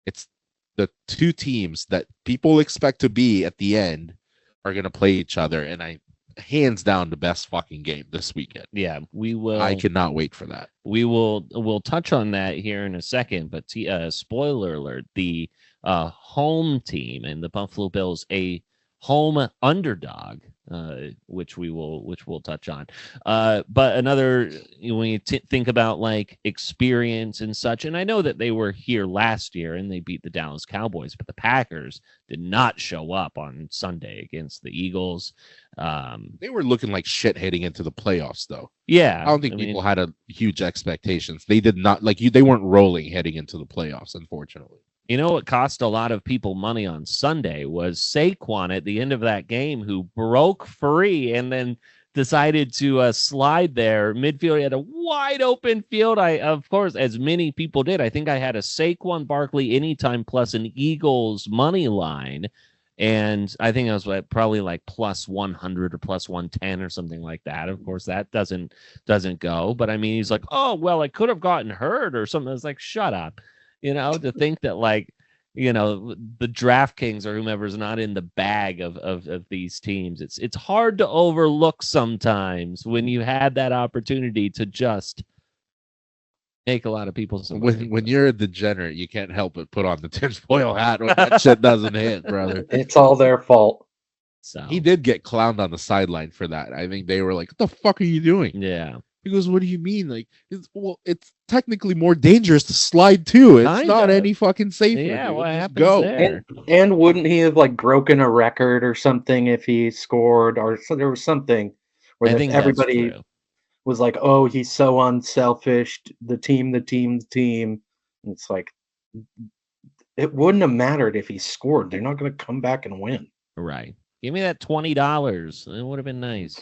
It's the two teams that people expect to be at the end are going to play each other, and hands down the best fucking game this weekend. Yeah, we will. I cannot wait for that. We'll touch on that here in a second, but spoiler alert, the home team and the Buffalo Bills, a home underdog, which we'll touch on. But another, when you think about experience and such, and I know that they were here last year and they beat the Dallas Cowboys, but the Packers did not show up on Sunday against the Eagles. They were looking like shit heading into the playoffs, though. Yeah, I don't think people had a huge expectations. They did not they weren't rolling heading into the playoffs, unfortunately. You know what cost a lot of people money on Sunday was Saquon at the end of that game, who broke free and then decided to slide there midfield. He had a wide open field. Of course, as many people did. I think I had a Saquon Barkley anytime plus an Eagles money line. And I think I was probably plus 100 or plus 110 or something like that. Of course, that doesn't go. But I mean, he's like, oh, well, I could have gotten hurt or something. I was like, shut up. To think that the DraftKings or whomever's not in the bag of these teams. It's hard to overlook sometimes when you had that opportunity to just make a lot of people. When you're a degenerate, you can't help but put on the tinfoil hat when that shit doesn't hit, brother. It's all their fault. So he did get clowned on the sideline for that. I think they were like, "What the fuck are you doing?" Yeah. He goes, "What do you mean? It's technically more dangerous to slide too. It's not any fucking safer." Yeah, dude. what Just happens go. there? And wouldn't he have broken a record or something if he scored, or so there was something where I think everybody that's true. was like, "Oh, he's so unselfish." The team. And it's like, it wouldn't have mattered if he scored. They're not going to come back and win. Right. Give me that $20. It would have been nice.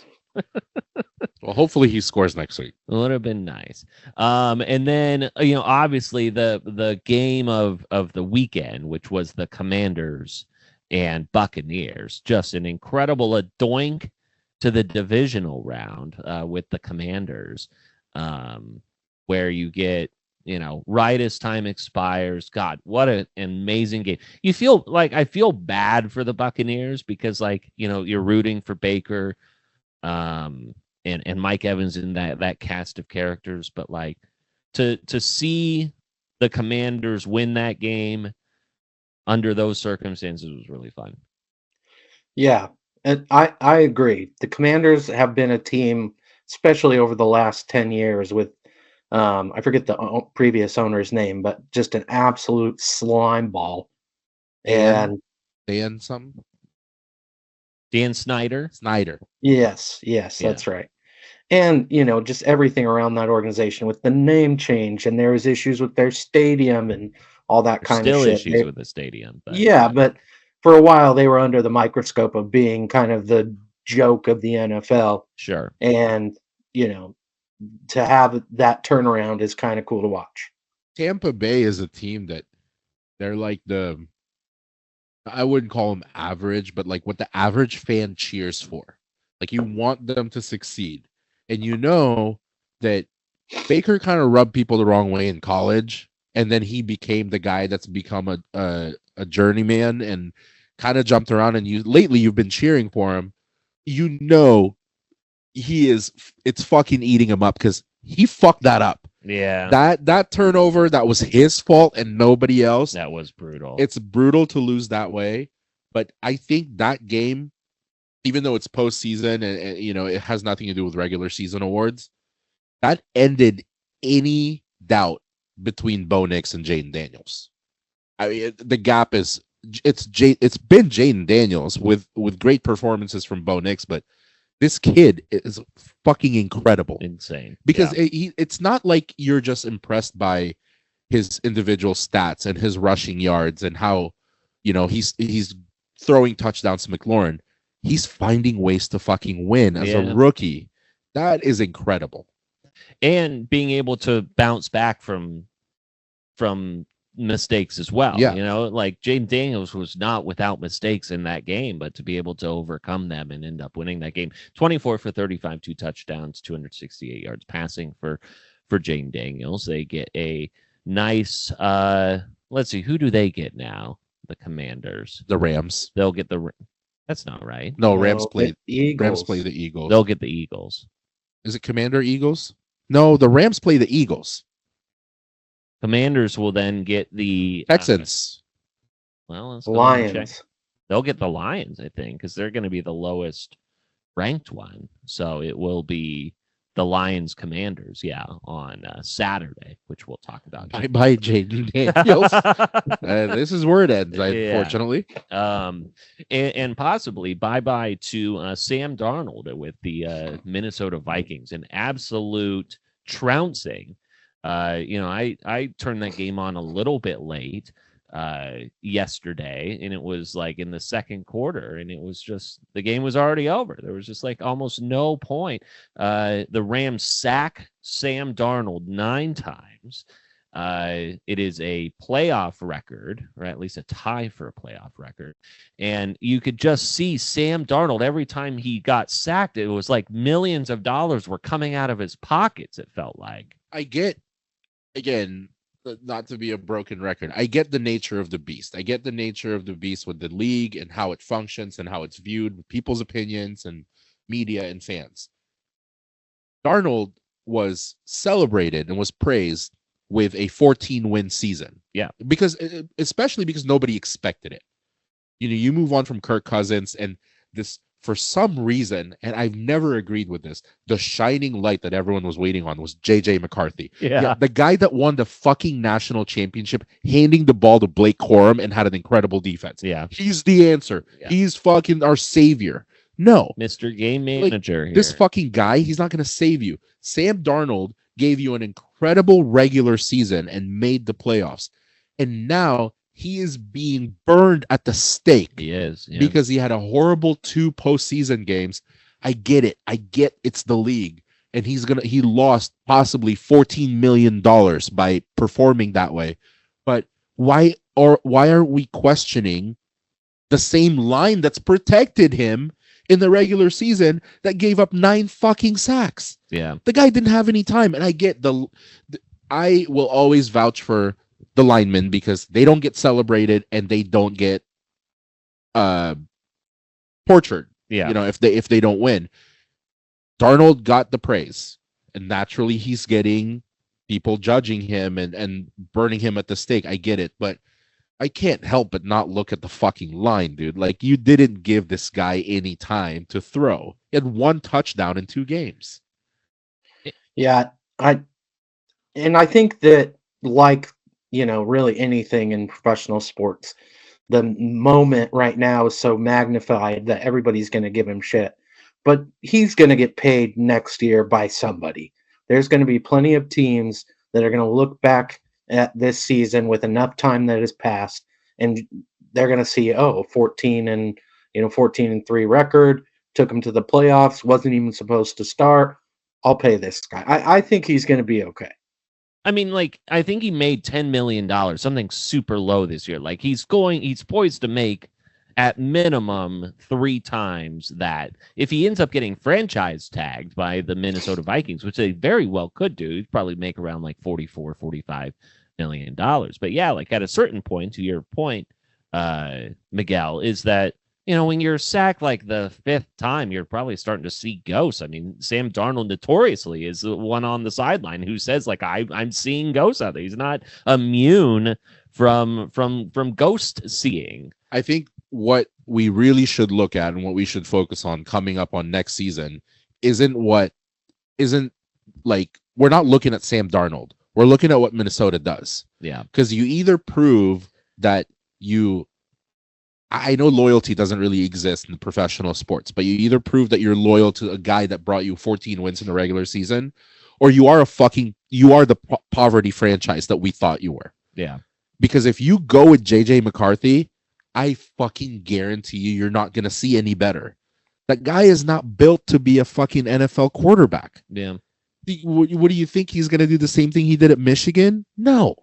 Well, hopefully he scores next week. It would have been nice. And then, obviously the game of the weekend, which was the Commanders and Buccaneers, just an incredible doink to the divisional round with the Commanders, where you get, right as time expires. God, what an amazing game. I feel bad for the Buccaneers because you're rooting for Baker, and Mike Evans in that cast of characters, but to see the Commanders win that game under those circumstances was really fun. Yeah, and I agree. The Commanders have been a team, especially over the last 10 years, with I forget the previous owner's name, but just an absolute slime ball. And Dan something? Dan Snyder. Yes, that's right. And, just everything around that organization with the name change, and there was issues with their stadium and all that kind of shit. Still issues with the stadium. But, but for a while they were under the microscope of being kind of the joke of the NFL. Sure. And, to have that turnaround is kind of cool to watch. Tampa Bay is a team that they're I wouldn't call them average, but what the average fan cheers for. You want them to succeed. And that Baker kind of rubbed people the wrong way in college, and then he became the guy that's become a journeyman and kind of jumped around, and lately you've been cheering for him. It's fucking eating him up because he fucked that up. Yeah. That turnover, that was his fault and nobody else. That was brutal. It's brutal to lose that way. But I think that game, even though it's postseason and it has nothing to do with regular season awards, that ended any doubt between Bo Nix and Jaden Daniels. I mean, the gap is it's been Jaden Daniels with great performances from Bo Nix, but this kid is fucking incredible, insane. Because it's not like you're just impressed by his individual stats and his rushing yards and how, he's throwing touchdowns to McLaurin. He's finding ways to fucking win as a rookie. That is incredible. And being able to bounce back from mistakes as well. Yeah. Like Jaden Daniels was not without mistakes in that game, but to be able to overcome them and end up winning that game. 24 for 35, 2 touchdowns, 268 yards passing for Jaden Daniels. They get a nice let's see, who do they get now? The Commanders. The Rams. They'll get that's not right. No, Rams play the Eagles. Rams play the Eagles. They'll get the Eagles. Is it Commander Eagles? No, the Rams play the Eagles. Commanders will then get the Texans. Let's Lions. They'll get the Lions, I think, because they're going to be the lowest ranked one. So it will be the Lions Commanders, on Saturday, which we'll talk about. Bye, Jaden Daniels. This is where it ends, unfortunately. And possibly bye to Sam Darnold with the Minnesota Vikings. An absolute trouncing. I turned that game on a little bit late yesterday, and it was like in the second quarter, and it was just the game was already over. There was just like almost no point. The Rams sack Sam Darnold 9 times. It is a playoff record, or at least a tie for a playoff record. And you could just see Sam Darnold every time he got sacked. It was like millions of dollars were coming out of his pockets. It felt like. I get, again, not to be a broken record, I get the nature of the beast. I get the nature of the beast with the league and how it functions and how it's viewed with people's opinions and media and fans. Darnold was celebrated and was praised with a 14-win season. Yeah. Especially because nobody expected it. You move on from Kirk Cousins, and this, for some reason, and I've never agreed with this, the shining light that everyone was waiting on was J.J. McCarthy. Yeah. The guy that won the fucking national championship, handing the ball to Blake Corum and had an incredible defense. Yeah. He's the answer. Yeah. He's fucking our savior. No. Mr. Game Manager here. This fucking guy, he's not going to save you. Sam Darnold gave you an incredible regular season and made the playoffs. And now he is being burned at the stake. He is. Yeah. Because he had a horrible 2 postseason games. I get it. I get it's the league. And he lost possibly $14 million by performing that way. But why aren't we questioning the same line that's protected him in the regular season that gave up 9 fucking sacks? Yeah. The guy didn't have any time. And I get I will always vouch for the linemen because they don't get celebrated and they don't get tortured. Yeah. If they don't win. Darnold got the praise, and naturally he's getting people judging him and burning him at the stake. I get it, but I can't help but not look at the fucking line, dude. Like, you didn't give this guy any time to throw. He had 1 touchdown in 2 games. Yeah, I think that, like, really anything in professional sports, the moment right now is so magnified that everybody's going to give him shit. But he's going to get paid next year by somebody. There's going to be plenty of teams that are going to look back at this season with enough time that has passed, and they're going to see, 14-3 record, took him to the playoffs, wasn't even supposed to start. I'll pay this guy. I think he's going to be okay. I mean, like, I think he made $10 million, something super low this year. Like, he's poised to make at minimum 3 times that. If he ends up getting franchise tagged by the Minnesota Vikings, which they very well could do, he'd probably make around like $44-45 million. But yeah, like at a certain point, to your point, Miguel, is that, when you're sacked like the 5th time, you're probably starting to see ghosts. I mean, Sam Darnold notoriously is the one on the sideline who says, like, I'm seeing ghosts out there. He's not immune from ghost seeing. I think what we really should look at and what we should focus on coming up on next season isn't like, we're not looking at Sam Darnold. We're looking at what Minnesota does. Yeah. Because you either prove that I know loyalty doesn't really exist in professional sports, but you either prove that you're loyal to a guy that brought you 14 wins in the regular season, or you are the poverty franchise that we thought you were. Yeah. Because if you go with JJ McCarthy, I fucking guarantee you're not going to see any better. That guy is not built to be a fucking NFL quarterback. Yeah. What do you think he's going to do the same thing he did at Michigan? No.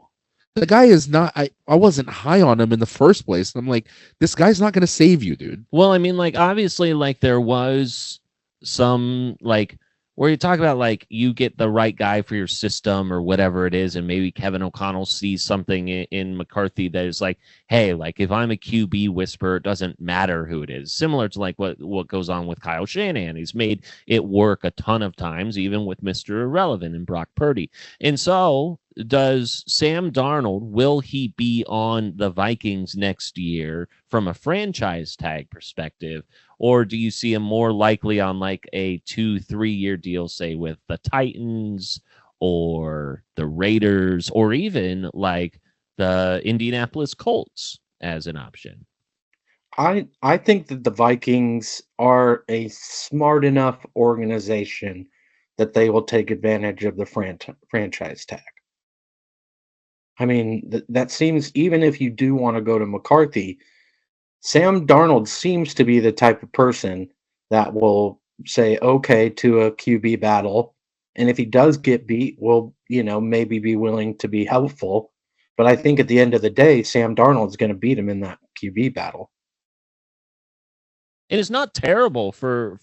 The guy is not. I wasn't high on him in the first place. I'm like, this guy's not going to save you, dude. Well, I mean, like, obviously, like, there was some, like, where you talk about, like, you get the right guy for your system or whatever it is, and maybe Kevin O'Connell sees something in McCarthy that is like, hey, like, if I'm a QB whisperer, it doesn't matter who it is. Similar to, like, what goes on with Kyle Shanahan. He's made it work a ton of times, even with Mr. Irrelevant and Brock Purdy. And so, does Sam Darnold, will he be on the Vikings next year from a franchise tag perspective? Or do you see him more likely on like a 2-3 year deal, say with the Titans or the Raiders, or even like the Indianapolis Colts as an option? I think that the Vikings are a smart enough organization that they will take advantage of the franchise tag. I mean, that seems, even if you do want to go to McCarthy, Sam Darnold seems to be the type of person that will say okay to a QB battle. And if he does get beat, will, maybe be willing to be helpful. But I think at the end of the day, Sam Darnold's going to beat him in that QB battle. And it's not terrible for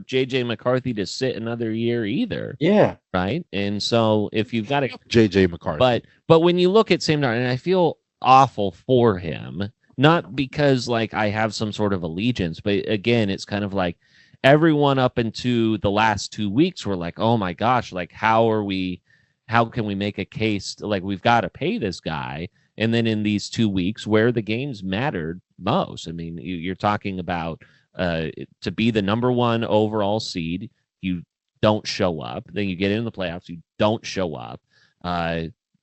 JJ McCarthy to sit another year either. Yeah. Right. And so if you've got a JJ McCarthy, but when you look at Sam Darnold, and I feel awful for him, not because like I have some sort of allegiance, but again, it's kind of like everyone up into the last 2 weeks were like, oh my gosh, like how can we make a case like we've got to pay this guy? And then in these 2 weeks where the games mattered most, I mean, you're talking about to be the number one overall seed, you don't show up. Then you get into the playoffs, you don't show up.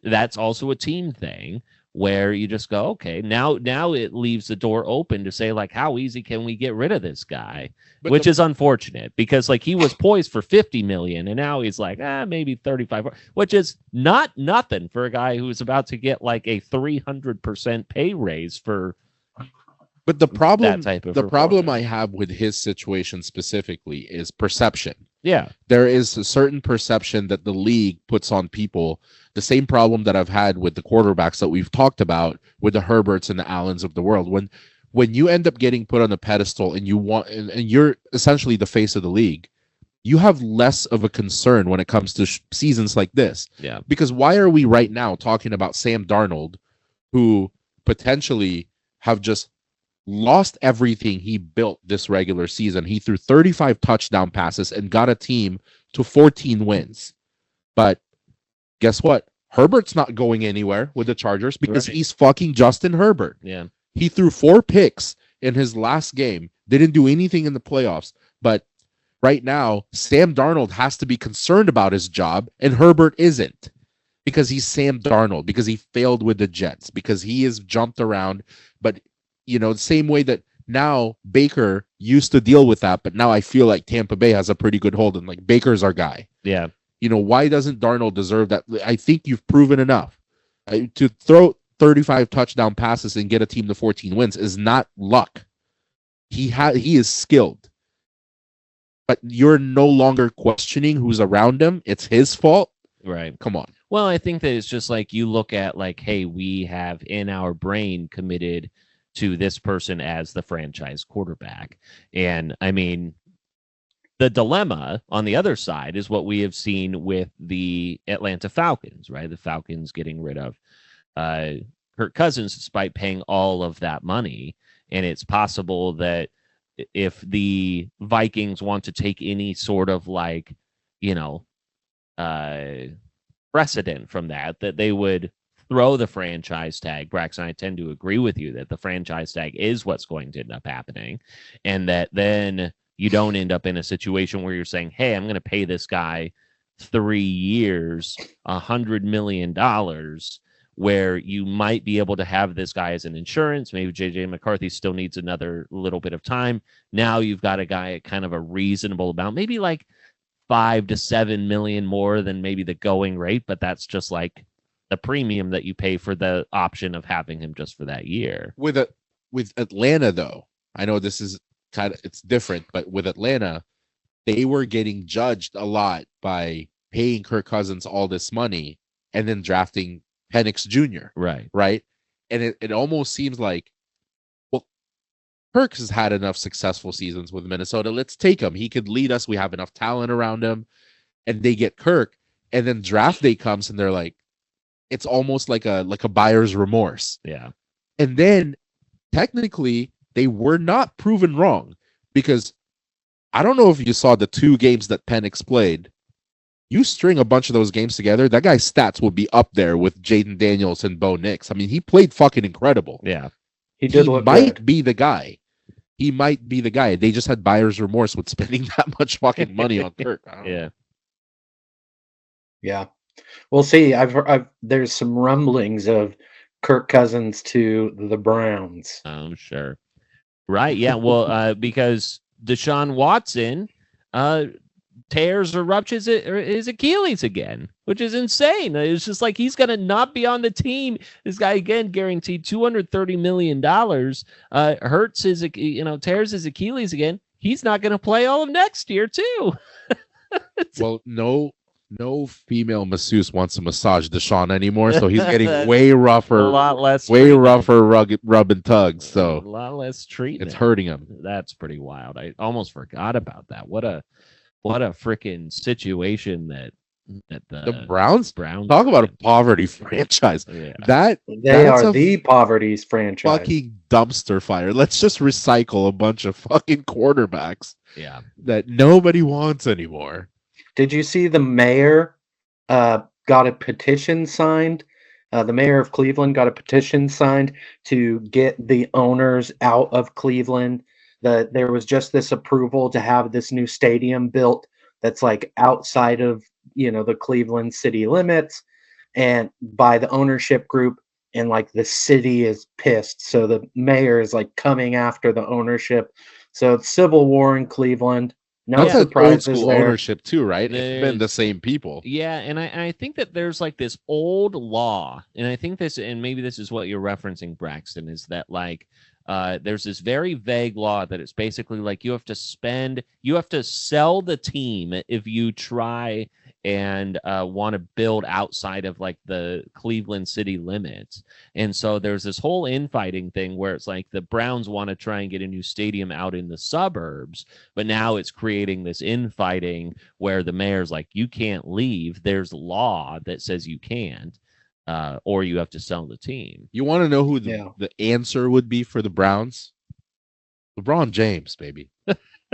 That's also a team thing where you just go, okay, now it leaves the door open to say, like, how easy can we get rid of this guy? Which is unfortunate because, like, he was poised for $50 million, and now he's like, maybe 35, which is not nothing for a guy who's about to get like a 300% pay raise for. But the problem performance. I have with his situation specifically is perception. Yeah. There is a certain perception that the league puts on people. The same problem that I've had with the quarterbacks that we've talked about with the Herberts and the Allens of the world. When you end up getting put on a pedestal and you're essentially the face of the league, you have less of a concern when it comes to seasons like this. Yeah. Because why are we right now talking about Sam Darnold, who potentially have just lost everything he built this regular season? He threw 35 touchdown passes and got a team to 14 wins. But guess what? Herbert's not going anywhere with the Chargers because he's fucking Justin Herbert. Yeah. He threw 4 picks in his last game. Didn't do anything in the playoffs. But right now, Sam Darnold has to be concerned about his job, and Herbert isn't. Because he's Sam Darnold, because he failed with the Jets, because he has jumped around. But the same way that now Baker used to deal with that, but now I feel like Tampa Bay has a pretty good hold, and like Baker's our guy. Yeah. Why doesn't Darnold deserve that? I think you've proven enough. To throw 35 touchdown passes and get a team to 14 wins is not luck. He is skilled. But you're no longer questioning who's around him. It's his fault. Right. Come on. Well, I think that it's just like you look at like, hey, we have in our brain committed to this person as the franchise quarterback. And I mean, the dilemma on the other side is what we have seen with the Atlanta Falcons, right? The Falcons getting rid of Kirk Cousins despite paying all of that money. And it's possible that if the Vikings want to take any sort of like, precedent from that they would throw the franchise tag. Braxton, I tend to agree with you that the franchise tag is what's going to end up happening, and that then you don't end up in a situation where you're saying, hey, I'm going to pay this guy 3 years, $100 million, where you might be able to have this guy as an insurance. Maybe JJ McCarthy still needs another little bit of time. Now you've got a guy at kind of a reasonable amount, maybe like 5 to 7 million more than maybe the going rate, but that's just like the premium that you pay for the option of having him just for that year. With Atlanta, though, I know this is it's different, but with Atlanta, they were getting judged a lot by paying Kirk Cousins all this money and then drafting Penix Jr. Right. And it almost seems like, well, Kirk has had enough successful seasons with Minnesota. Let's take him. He could lead us. We have enough talent around him. And they get Kirk, and then draft day comes, and they're like, it's almost like a buyer's remorse. Yeah. And then technically they were not proven wrong, because I don't know if you saw the 2 games that Penix played. You string a bunch of those games together, that guy's stats would be up there with Jaden Daniels and Bo Nix. I mean, he played fucking incredible. Yeah. He might good. Be the guy. He might be the guy. They just had buyer's remorse with spending that much fucking money on Kirk. Yeah. Yeah. We'll see. There's some rumblings of Kirk Cousins to the Browns. Oh, sure. Right. Yeah. Well, because Deshaun Watson tears or ruptures his Achilles again, which is insane. It's just like he's going to not be on the team. This guy, again, guaranteed $230 million. Tears his Achilles again. He's not going to play all of next year, too. Well, no female masseuse wants to massage Deshaun anymore, so he's getting way rougher, a lot less, rub and tugs. So a lot less treatment. It's hurting him. That's pretty wild. I almost forgot about that. What a freaking situation that the Browns talk about a poverty franchise. Yeah. They are the poverty's franchise. Fucking dumpster fire. Let's just recycle a bunch of fucking quarterbacks. Yeah, that nobody wants anymore. Did you see the mayor got a petition signed? The mayor of Cleveland got a petition signed to get the owners out of Cleveland. There was just this approval to have this new stadium built that's like outside of, the Cleveland city limits, and by the ownership group, and like the city is pissed. So the mayor is like coming after the ownership. So it's civil war in Cleveland. No surprises old school there. ownership too, right? It's been the same people. Yeah, and I think that there's like this old law, and I think this, and maybe this is what you're referencing, Braxton, is that like there's this very vague law that it's basically like you have to sell the team if you try and want to build outside of like the Cleveland city limits. And so there's this whole infighting thing where it's like the Browns want to try and get a new stadium out in the suburbs, but now it's creating this infighting where the mayor's like, you can't leave. There's law that says you can't, or you have to sell the team. You want to know who the answer would be for the Browns? LeBron James, baby.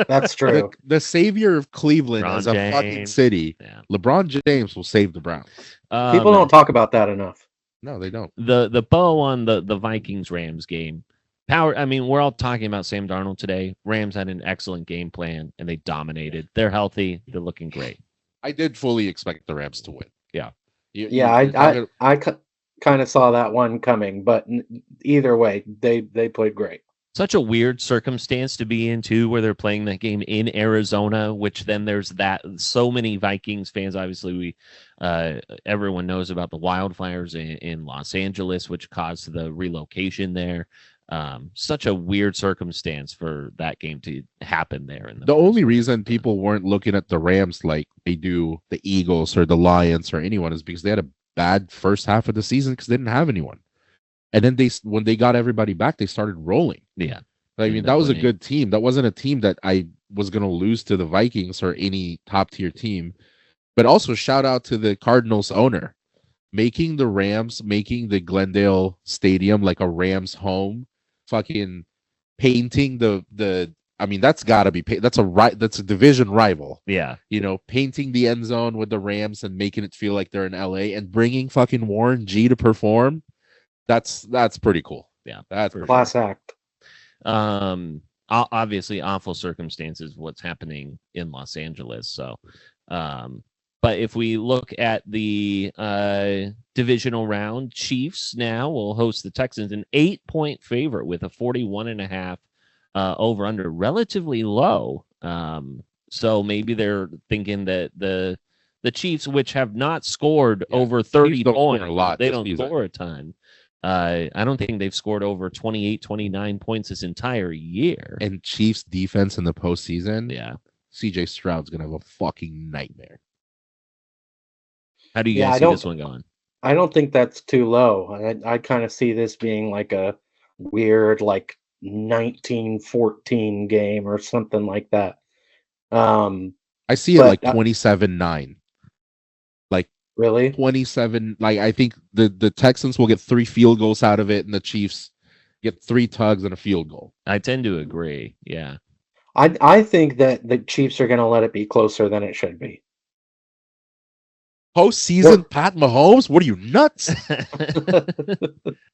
That's true. The savior of Cleveland as a fucking city. Yeah. LeBron James will save the Browns. People don't talk about that enough. No, they don't. The bow on the Vikings Rams game. I mean, we're all talking about Sam Darnold today. Rams had an excellent game plan and they dominated. They're healthy. They're looking great. I did fully expect the Rams to win. Yeah. I kind of saw that one coming, but either way, they played great. Such a weird circumstance to be in too, where they're playing that game in Arizona, which then there's so many Vikings fans. Obviously, everyone knows about the wildfires in Los Angeles, which caused the relocation there. Such a weird circumstance for that game to happen there. The only reason people weren't looking at the Rams like they do the Eagles or the Lions or anyone is because they had a bad first half of the season because they didn't have anyone. And then when they got everybody back, they started rolling. Yeah. I mean, that was a good team. That wasn't a team that I was going to lose to the Vikings or any top tier team. But also shout out to the Cardinals owner, making the Glendale Stadium like a Rams home, fucking painting I mean, that's got to be that's a division rival. Yeah. Painting the end zone with the Rams and making it feel like they're in LA and bringing fucking Warren G to perform. That's pretty cool. Yeah. That's class act. Obviously awful circumstances what's happening in Los Angeles. So But if we look at the divisional round, Chiefs now will host the Texans, an 8-point favorite with a 41.5 over under, relatively low. So maybe they're thinking that the Chiefs, which have not scored over 30 points, they don't score a ton. I don't think they've scored over 28, 29 points this entire year. And Chiefs defense in the postseason, Yeah. CJ Stroud's going to have a fucking nightmare. How do you guys see this one going? I don't think that's too low. I kind of see this being like a weird, like 19-14 game or something like that. I see it like 27-9. Like really 27. Like I think the Texans will get 3 field goals out of it, and the Chiefs get 3 tugs and a field goal. I tend to agree. Yeah. I think that the Chiefs are going to let it be closer than it should be. Postseason, Pat Mahomes? What are you, nuts?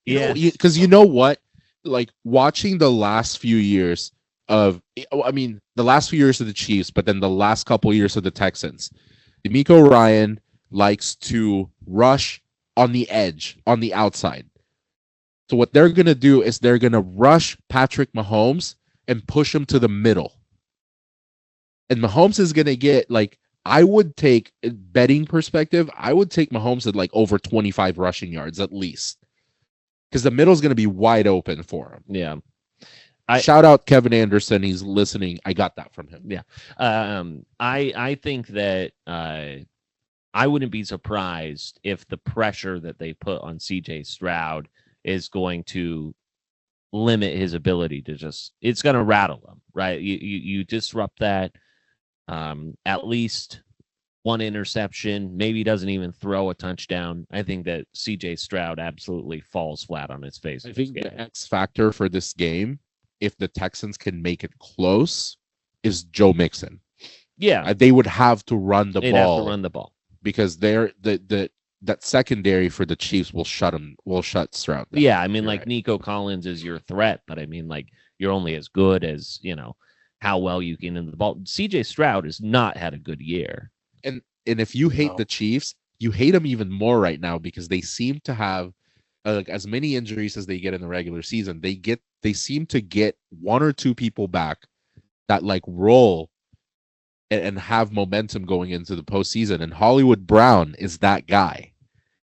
Yeah. Because you know what? Like, watching the last few years of, the last few years of the Chiefs, but then the last couple years of the Texans, D'Amico Ryan likes to rush on the edge, on the outside. So what they're going to do is they're going to rush Patrick Mahomes and push him to the middle. And Mahomes is going to get, like, I would take, betting perspective, I would take Mahomes at like over 25 rushing yards at least. Because the middle is going to be wide open for him. Yeah. Shout out Kevin Anderson. He's listening. I got that from him. Yeah. I think that I wouldn't be surprised if the pressure that they put on CJ Stroud is going to limit his ability to it's going to rattle him, right? You disrupt that. At least one interception, maybe doesn't even throw a touchdown. I think that CJ Stroud absolutely falls flat on his face. I think the X factor for this game, if the Texans can make it close, is Joe Mixon. Yeah, they would have to run the ball. Have to run the ball because they're that secondary for the Chiefs will shut Stroud down. Yeah, I mean, like, right. Nico Collins is your threat, but I mean, like, you're only as good as, how well you can in the ball. CJ Stroud has not had a good year. And if you hate the Chiefs, you hate them even more right now because they seem to have as many injuries as they get in the regular season. They seem to get 1 or 2 people back that like roll and have momentum going into the postseason. And Hollywood Brown is that guy.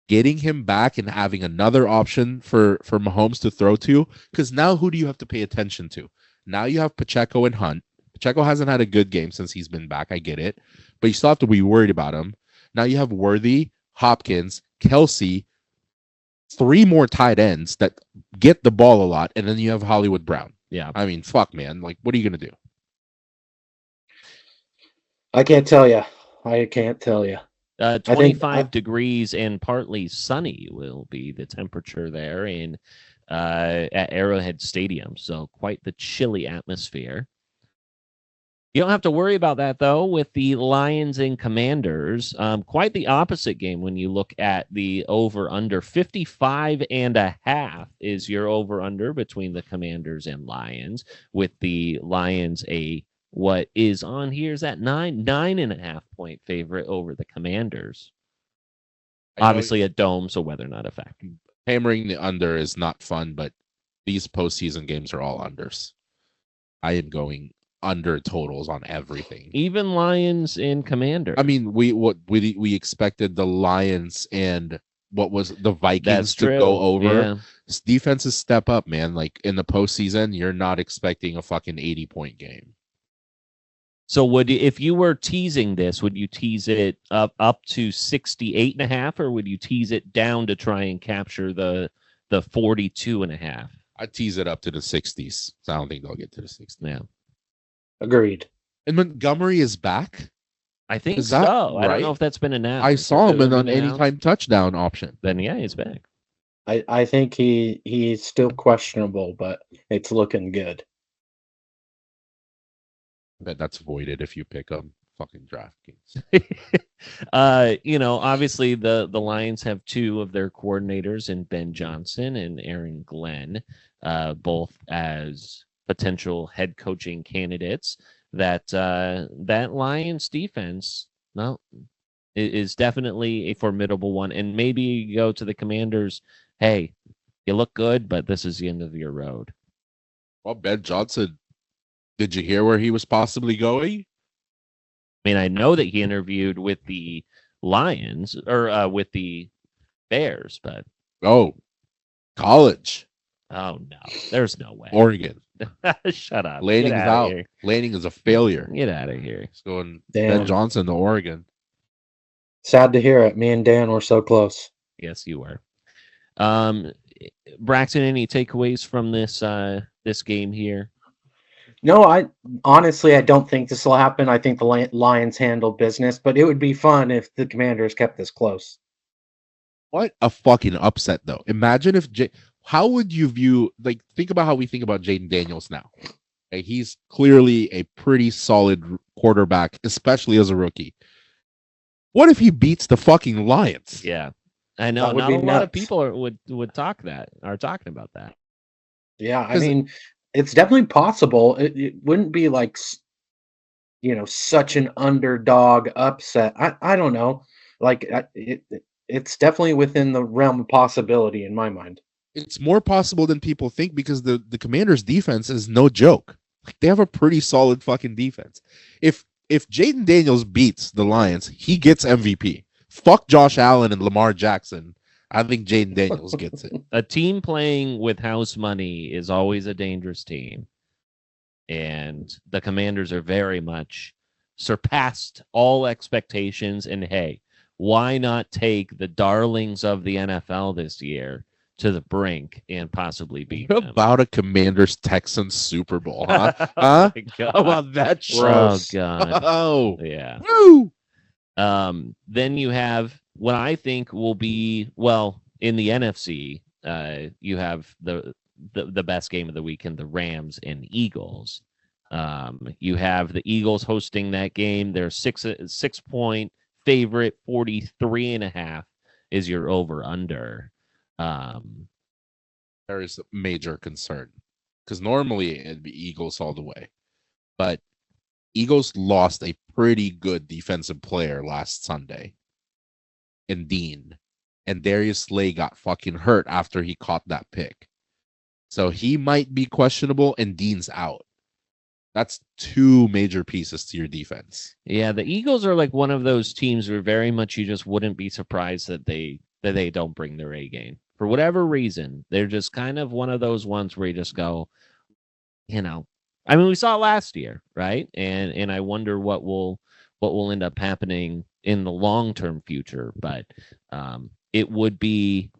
Getting him back and having another option for Mahomes to throw to, because now who do you have to pay attention to? Now you have Pacheco and Hunt. Pacheco hasn't had a good game since he's been back. I get it. But you still have to be worried about him. Now you have Worthy, Hopkins, Kelsey, 3 more tight ends that get the ball a lot. And then you have Hollywood Brown. Yeah. I mean, fuck, man. Like, what are you going to do? I can't tell you. 25 degrees and partly sunny will be the temperature there at Arrowhead Stadium. So quite the chilly atmosphere. You don't have to worry about that, though, with the Lions and Commanders. Quite the opposite game when you look at the over-under. 55.5 is your over-under between the Commanders and Lions, with the Lions what is on here is that 9.5 point favorite over the Commanders. Obviously a dome, so weather not a factor. Hammering the under is not fun, but these postseason games are all unders. I am going under totals on everything. Even Lions and Commanders. I mean, we expected the Lions and what was the Vikings to go over. Yeah. Defenses step up, man. Like in the postseason, you're not expecting a fucking 80-point game. So if you were teasing this, would you tease it up to 68.5, or would you tease it down to try and capture the 42.5? I'd tease it up to the 60s. So I don't think they'll get to the 60s. Yeah. Agreed. And Montgomery is back? I think so. Right? I don't know if that's been announced. I saw him in an anytime touchdown option. Then yeah, he's back. I think he's still questionable, but it's looking good. Bet that's voided if you pick them. Fucking DraftKings. Obviously the Lions have 2 of their coordinators in Ben Johnson and Aaron Glenn, both as potential head coaching candidates. That Lions defense, no, is definitely a formidable one. And maybe you go to the Commanders, hey, you look good, but this is the end of your road. Well, Ben Johnson, did you hear where he was possibly going? I mean, I know that he interviewed with the Lions or with the Bears, but Oh, college, oh no, there's no way. Oregon. Shut up. Landing's Get outta out. here. Landing is a failure. Get out of here. It's going Damn. Ben Johnson to Oregon. Sad to hear it. Me and Dan were so close. Yes, you were. Braxton, any takeaways from this game here? No, I honestly don't think this will happen. I think the Lions handle business, but it would be fun if the Commanders kept this close. What a fucking upset, though. Imagine if how would you view, like, think about how we think about Jaden Daniels now. Okay, he's clearly a pretty solid quarterback, especially as a rookie. What if he beats the fucking Lions? Yeah, I know. That would Not be a lot of nuts. people would are talking about that. Yeah, I 'Cause- mean, it's definitely possible. It wouldn't be like, such an underdog upset. I don't know. Like, it's definitely within the realm of possibility in my mind. It's more possible than people think because the Commanders' defense is no joke. Like, they have a pretty solid fucking defense. If Jaden Daniels beats the Lions, he gets MVP. Fuck Josh Allen and Lamar Jackson. I think Jaden Daniels gets it. A team playing with house money is always a dangerous team. And the Commanders are very much surpassed all expectations. And hey, why not take the darlings of the NFL this year to the brink and possibly beat What them? about a Commanders Texans Super Bowl, huh? Oh Huh? my God. How about that shit? Oh, Gross. God. Oh, Yeah. woo! Then you have what I think will be, well, in the NFC, you have the best game of the weekend, the Rams and Eagles. You have the Eagles hosting that game. They're 6-point favorite, 43.5 is your over under. There is major concern because normally it'd be Eagles all the way, but Eagles lost a pretty good defensive player last Sunday in Dean, and Darius Slay got fucking hurt after he caught that pick. So he might be questionable and Dean's out. That's two major pieces to your defense. Yeah, the Eagles are like one of those teams where very much you just wouldn't be surprised that they don't bring their A game. For whatever reason, they're just kind of one of those ones where you just go, I mean, we saw it last year, right? And I wonder what will end up happening in the long-term future, but it would be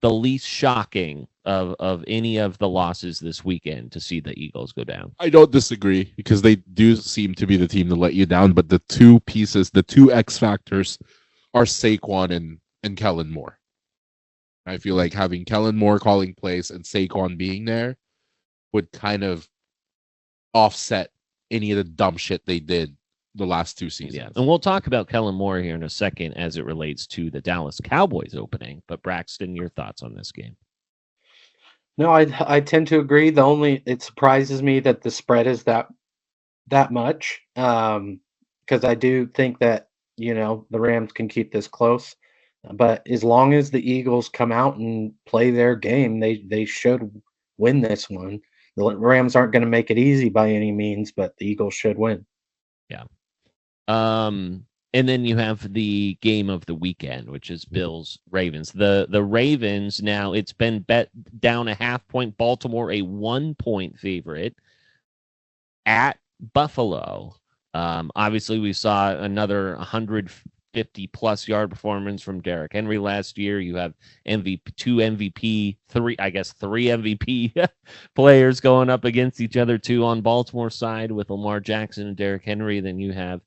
the least shocking of any of the losses this weekend to see the Eagles go down. I don't disagree because they do seem to be the team to let you down, but the two pieces, the two X factors are Saquon and Kellen Moore. I feel like having Kellen Moore calling plays and Saquon being there would kind of offset any of the dumb shit they did the last two seasons. Yeah, and we'll talk about Kellen Moore here in a second as it relates to the Dallas Cowboys opening. But Braxton, your thoughts on this game? No, I tend to agree. It surprises me that the spread is that much, because I do think that the Rams can keep this close. But as long as the Eagles come out and play their game, they should win this one. The Rams aren't going to make it easy by any means, but the Eagles should win. Yeah. And then you have the game of the weekend, which is Bills Ravens. The Ravens, now it's been bet down a 0.5 point. Baltimore a 1-point favorite at Buffalo. Obviously, we saw another 150-plus yard performance from Derrick Henry last year. You have three MVP players going up against each other, too, on Baltimore side with Lamar Jackson and Derrick Henry. Then you have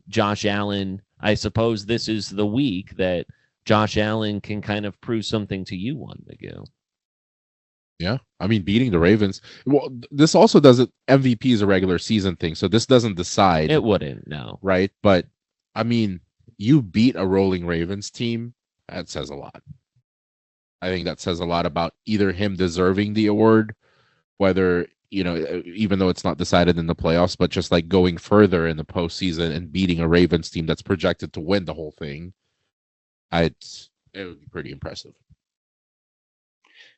Josh Allen. I suppose this is the week that Josh Allen can kind of prove something to you on, Miguel. Yeah, I mean, beating the Ravens. Well, this also doesn't. MVP is a regular season thing, so this doesn't decide. It wouldn't, no. Right? But, I mean, you beat a rolling Ravens team. That says a lot. I think that says a lot about either him deserving the award, whether even though it's not decided in the playoffs, but just like going further in the postseason and beating a Ravens team that's projected to win the whole thing, it would be pretty impressive.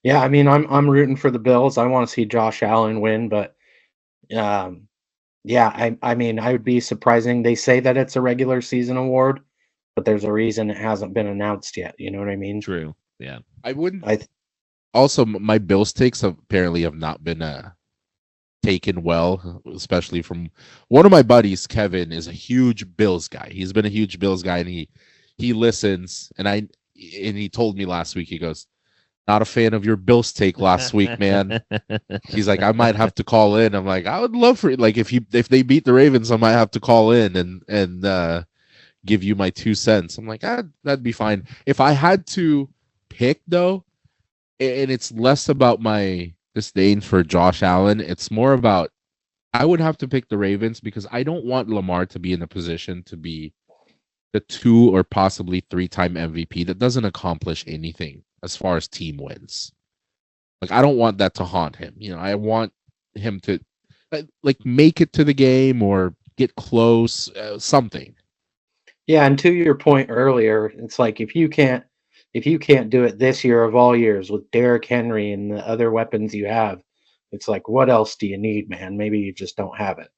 Yeah, I mean, I'm rooting for the Bills. I want to see Josh Allen win, but yeah, I mean, I would be surprising. They say that it's a regular season award, but there's a reason it hasn't been announced yet. You know what I mean? True. Yeah. I wouldn't. Also, my Bills takes apparently have not been taken well, especially from one of my buddies. Kevin is a huge Bills guy. He's been a huge Bills guy, and he listens. And he told me last week, he goes, "Not a fan of your Bills take last week, man." He's like, "I might have to call in." I'm like, "I would love for it. Like if they beat the Ravens, I might have to call in and give you my 2 cents." I'm like, that'd be fine. If I had to pick though, and it's less about my disdain for Josh Allen, it's more about I would have to pick the Ravens because I don't want Lamar to be in a position to be the 2 or possibly 3-time MVP that doesn't accomplish anything as far as team wins. Like I don't want that to haunt him. I want him to like make it to the game or get close, something. Yeah, and to your point earlier, it's like if you can't do it this year of all years with Derrick Henry and the other weapons you have, it's like what else do you need, man? Maybe you just don't have it.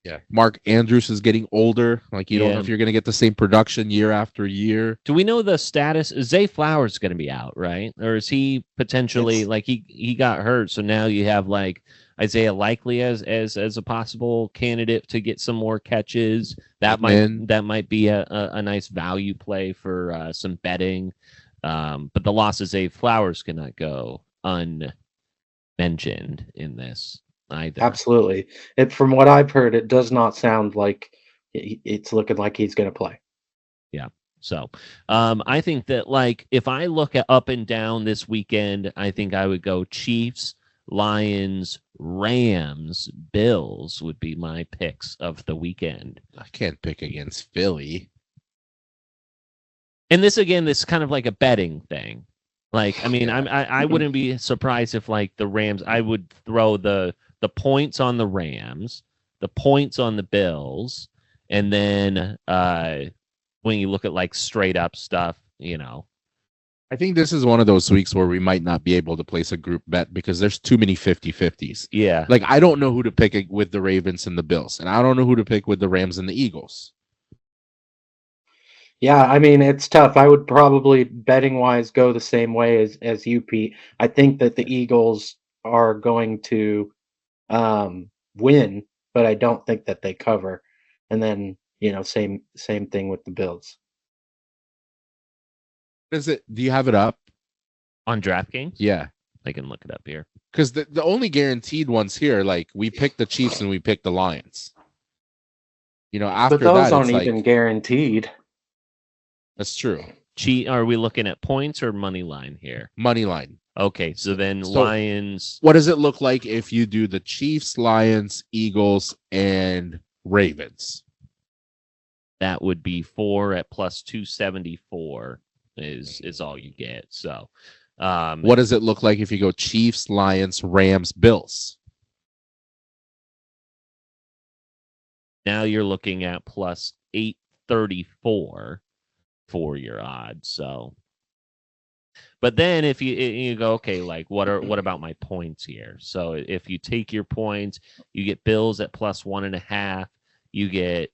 Yeah, Mark Andrews is getting older. Like you don't know if you're going to get the same production year after year. Do we know the status? Zay Flowers going to be out, right? Or is he potentially like he got hurt? So now you have like Isaiah Likely as a possible candidate to get some more catches. That might be a nice value play for some betting. But the loss of Zay Flowers cannot go unmentioned in this either. Absolutely. From what I've heard, it does not sound like it's looking like he's going to play. Yeah. So I think that like if I look at up and down this weekend, I think I would go Chiefs, Lions, Rams, Bills would be my picks of the weekend. I can't pick against Philly. And this is kind of like a betting thing. Like, I mean, I wouldn't be surprised if like the Rams, I would throw the points on the Rams, the points on the Bills, and then when you look at like straight up stuff, I think this is one of those weeks where we might not be able to place a group bet because there's too many 50-50s. Yeah. Like, I don't know who to pick with the Ravens and the Bills, and I don't know who to pick with the Rams and the Eagles. Yeah, I mean, it's tough. I would probably, betting-wise, go the same way as you, Pete. I think that the Eagles are going to win, but I don't think that they cover. And then, same thing with the Bills. Is it? Do you have it up? On DraftKings? Yeah. I can look it up here. Because the only guaranteed ones here, like, we picked the Chiefs and we picked the Lions. After but those that, aren't it's even like, guaranteed. That's true. Are we looking at points or money line here? Money line. Okay, so then Lions. What does it look like if you do the Chiefs, Lions, Eagles, and Ravens? That would be 4 at plus 274 is all you get. So what does it look like if you go Chiefs, Lions, Rams, Bills? Now you're looking at plus 834 for your odds. So, but then if you go, okay, like what about my points here? So if you take your points, you get Bills at plus 1.5. You get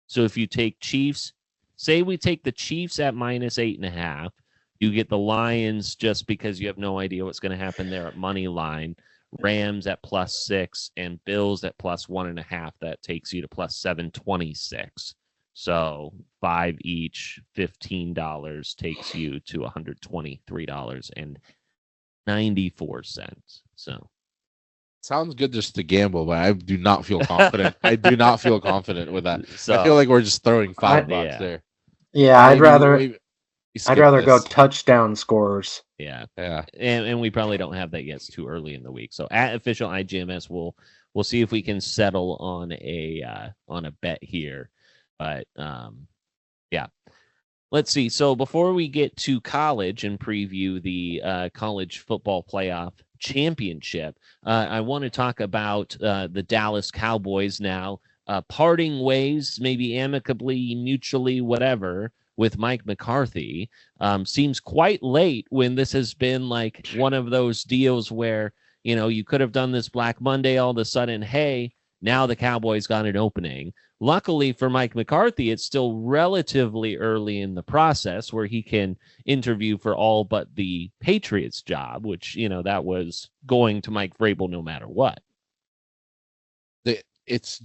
so if you take Chiefs, say we take the Chiefs at minus 8.5, you get the Lions just because you have no idea what's going to happen there at money line. Rams at plus 6 and Bills at plus 1.5. That takes you to plus 726. So 5 each, $15 takes you to $123.94. So sounds good just to gamble, but I do not feel confident. I do not feel confident with that. So, I feel like we're just throwing $5 there. Yeah, I'd rather go this. touchdown scorers. Yeah. Yeah. And we probably don't have that yet. It's too early in the week. So at official IGMS, we'll see if we can settle on a bet here. But yeah. Let's see. So before we get to college and preview the college football playoff championship. I want to talk about the Dallas Cowboys now, parting ways, maybe amicably, mutually, whatever, with Mike McCarthy. Seems quite late when this has been like one of those deals where, you could have done this Black Monday, all of a sudden, hey, now the Cowboys got an opening. Luckily for Mike McCarthy, it's still relatively early in the process where he can interview for all but the Patriots job, which, that was going to Mike Vrabel no matter what. It's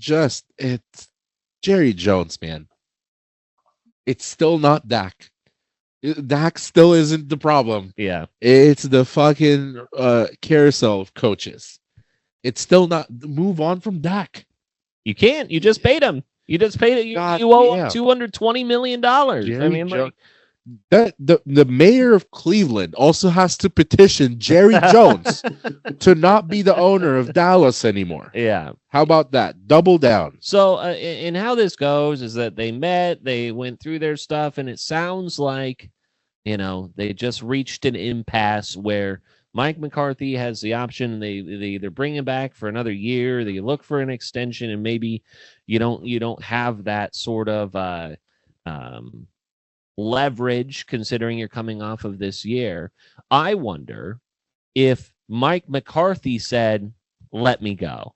Jerry Jones, man. It's still not Dak. Dak still isn't the problem. Yeah. It's the fucking carousel of coaches. It's still not. Move on from Dak. You can't. You just paid him. You just paid it. You owe him $220 million. The mayor of Cleveland also has to petition Jerry Jones to not be the owner of Dallas anymore. Yeah. How about that? Double down. So, and how this goes is that they met, they went through their stuff, and it sounds like, they just reached an impasse where Mike McCarthy has the option. They either bring him back for another year, they look for an extension, and maybe you don't have that sort of leverage considering you're coming off of this year. I wonder if Mike McCarthy said, "Let me go."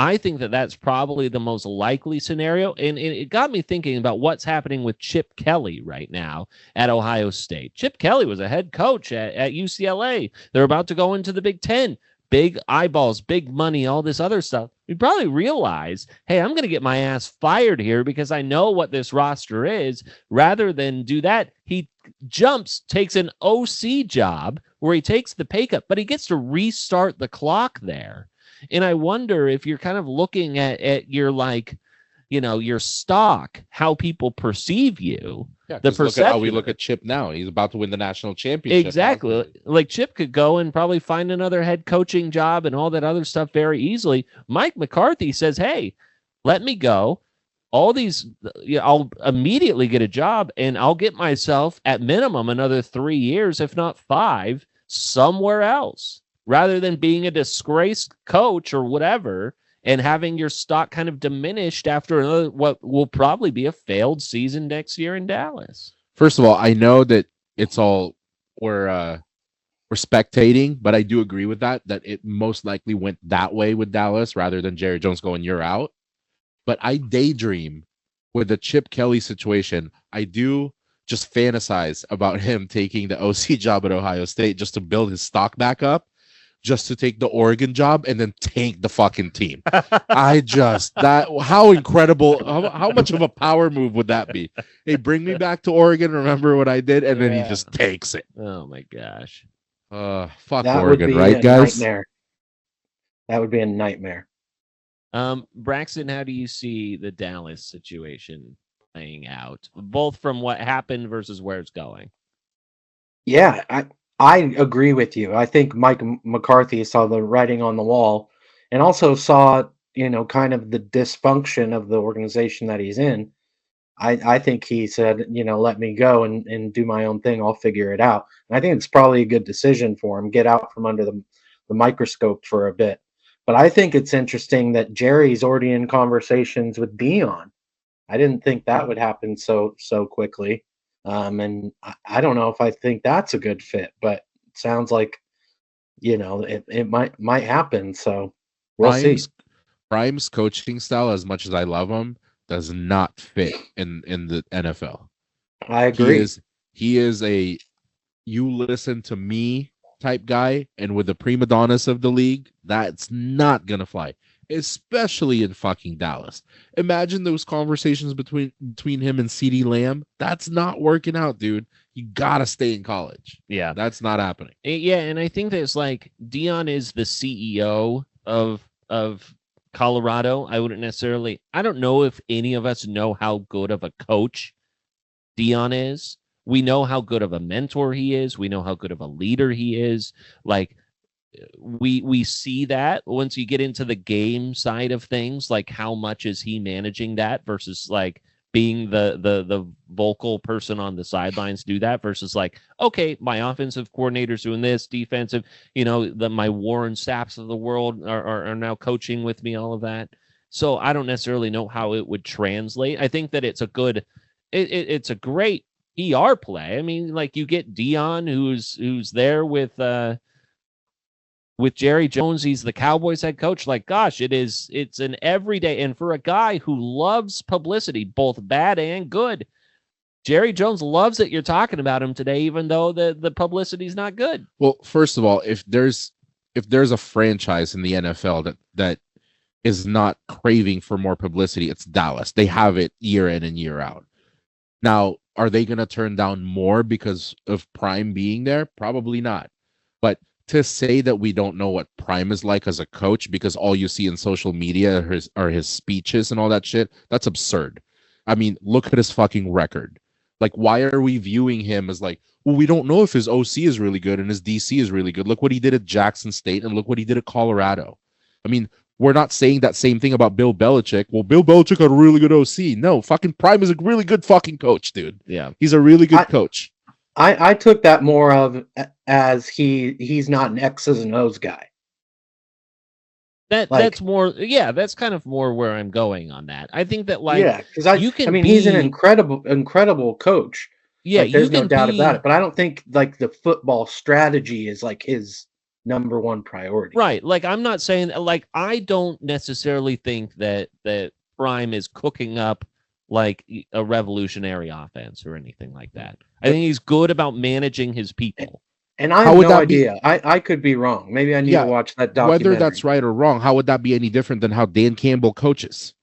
I think that that's probably the most likely scenario. And it got me thinking about what's happening with Chip Kelly right now at Ohio State. Chip Kelly was a head coach at UCLA. They're about to go into the Big Ten. Big eyeballs, big money, all this other stuff. We probably realize, hey, I'm going to get my ass fired here because I know what this roster is. Rather than do that, he takes an OC job where he takes the pay cut, but he gets to restart the clock there. And I wonder if you're kind of looking at your, your stock, how people perceive you. Yeah, the look perception. at how we look at Chip now. He's about to win the national championship. Exactly. Like Chip could go and probably find another head coaching job and all that other stuff very easily. Mike McCarthy says, hey, let me go. All these, I'll immediately get a job and I'll get myself at minimum another 3 years, if not 5, somewhere else. Rather than being a disgraced coach or whatever and having your stock kind of diminished after what will probably be a failed season next year in Dallas. First of all, I know that it's all we're spectating, but I do agree with that it most likely went that way with Dallas rather than Jerry Jones going, you're out. But I daydream with the Chip Kelly situation. I do just fantasize about him taking the OC job at Ohio State just to build his stock back up. Just to take the Oregon job and then tank the fucking team. How incredible, how much of a power move would that be? Hey, bring me back to Oregon, remember what I did? And then he just takes it. Oh my gosh. Fuck that Oregon, would be right, guys? Nightmare. That would be a nightmare. Braxton, how do you see the Dallas situation playing out, both from what happened versus where it's going? Yeah, I agree with you. I think Mike McCarthy saw the writing on the wall and also saw, kind of the dysfunction of the organization that he's in. I think he said, let me go and do my own thing. I'll figure it out. And I think it's probably a good decision for him. Get out from under the microscope for a bit. But I think it's interesting that Jerry's already in conversations with Deion. I didn't think that would happen so quickly. And I don't know if I think that's a good fit, but it sounds like, it might happen. So we'll see. Prime's coaching style, as much as I love him, does not fit in the NFL. I agree. He is a you listen to me type guy, and with the prima donnas of the league, that's not gonna fly. Especially in fucking Dallas. Imagine those conversations between him and CeeDee Lamb. That's not working out, dude. You gotta stay in college. Yeah, that's not happening. Yeah, and I think that it's like Deion is the CEO of Colorado. I don't know if any of us know how good of a coach Deion is. We know how good of a mentor he is. We know how good of a leader he is. Like, we see that once you get into the game side of things, like how much is he managing that versus like being the vocal person on the sidelines do that versus like, okay, my offensive coordinator's doing this, defensive, my Warren Sapps of the world are now coaching with me, all of that. So I don't necessarily know how it would translate. I think that it's a good, it's a great PR play. I mean, like you get Deion who's there with Jerry Jones. He's the Cowboys head coach. Like, gosh, it's an everyday. And for a guy who loves publicity, both bad and good, Jerry Jones loves that you're talking about him today, even though the publicity's not good. Well, first of all, if there's a franchise in the NFL that is not craving for more publicity, it's Dallas. They have it year in and year out. Now, are they going to turn down more because of Prime being there? Probably not. But to say that we don't know what Prime is like as a coach because all you see in social media are his speeches and all that shit, that's absurd. I mean, look at his fucking record. Like, why are we viewing him as like, well, we don't know if his OC is really good and his DC is really good. Look what he did at Jackson State and look what he did at Colorado. I mean, we're not saying that same thing about Bill Belichick. Well, Bill Belichick had a really good OC. No, fucking Prime is a really good fucking coach, dude. Yeah. He's a really good coach. I took that more of as he's not an X's and O's guy. That's more, that's kind of more where I'm going on that. I think that because he's an incredible coach. Yeah, there's no doubt about it. But I don't think like the football strategy is like his number one priority. Right. Like I'm not saying like I don't necessarily think that Prime is cooking up like a revolutionary offense or anything like that. I think he's good about managing his people. And I have no idea. I could be wrong. Maybe I need to watch that documentary. Whether that's right or wrong, how would that be any different than how Dan Campbell coaches?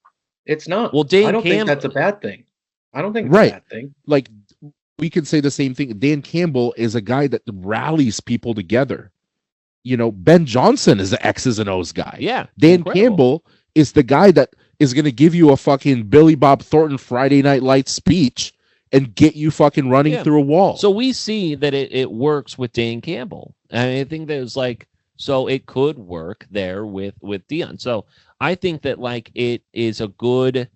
It's not. Well, I don't think that's a bad thing. I don't think it's a bad thing. Like we could say the same thing. Dan Campbell is a guy that rallies people together. Ben Johnson is the X's and O's guy. Yeah. Dan Campbell is the guy that is going to give you a fucking Billy Bob Thornton Friday Night Lights speech and get you fucking running through a wall. So we see that it works with Dan Campbell. I think there's so it could work there with Deion. So I think that it is a good,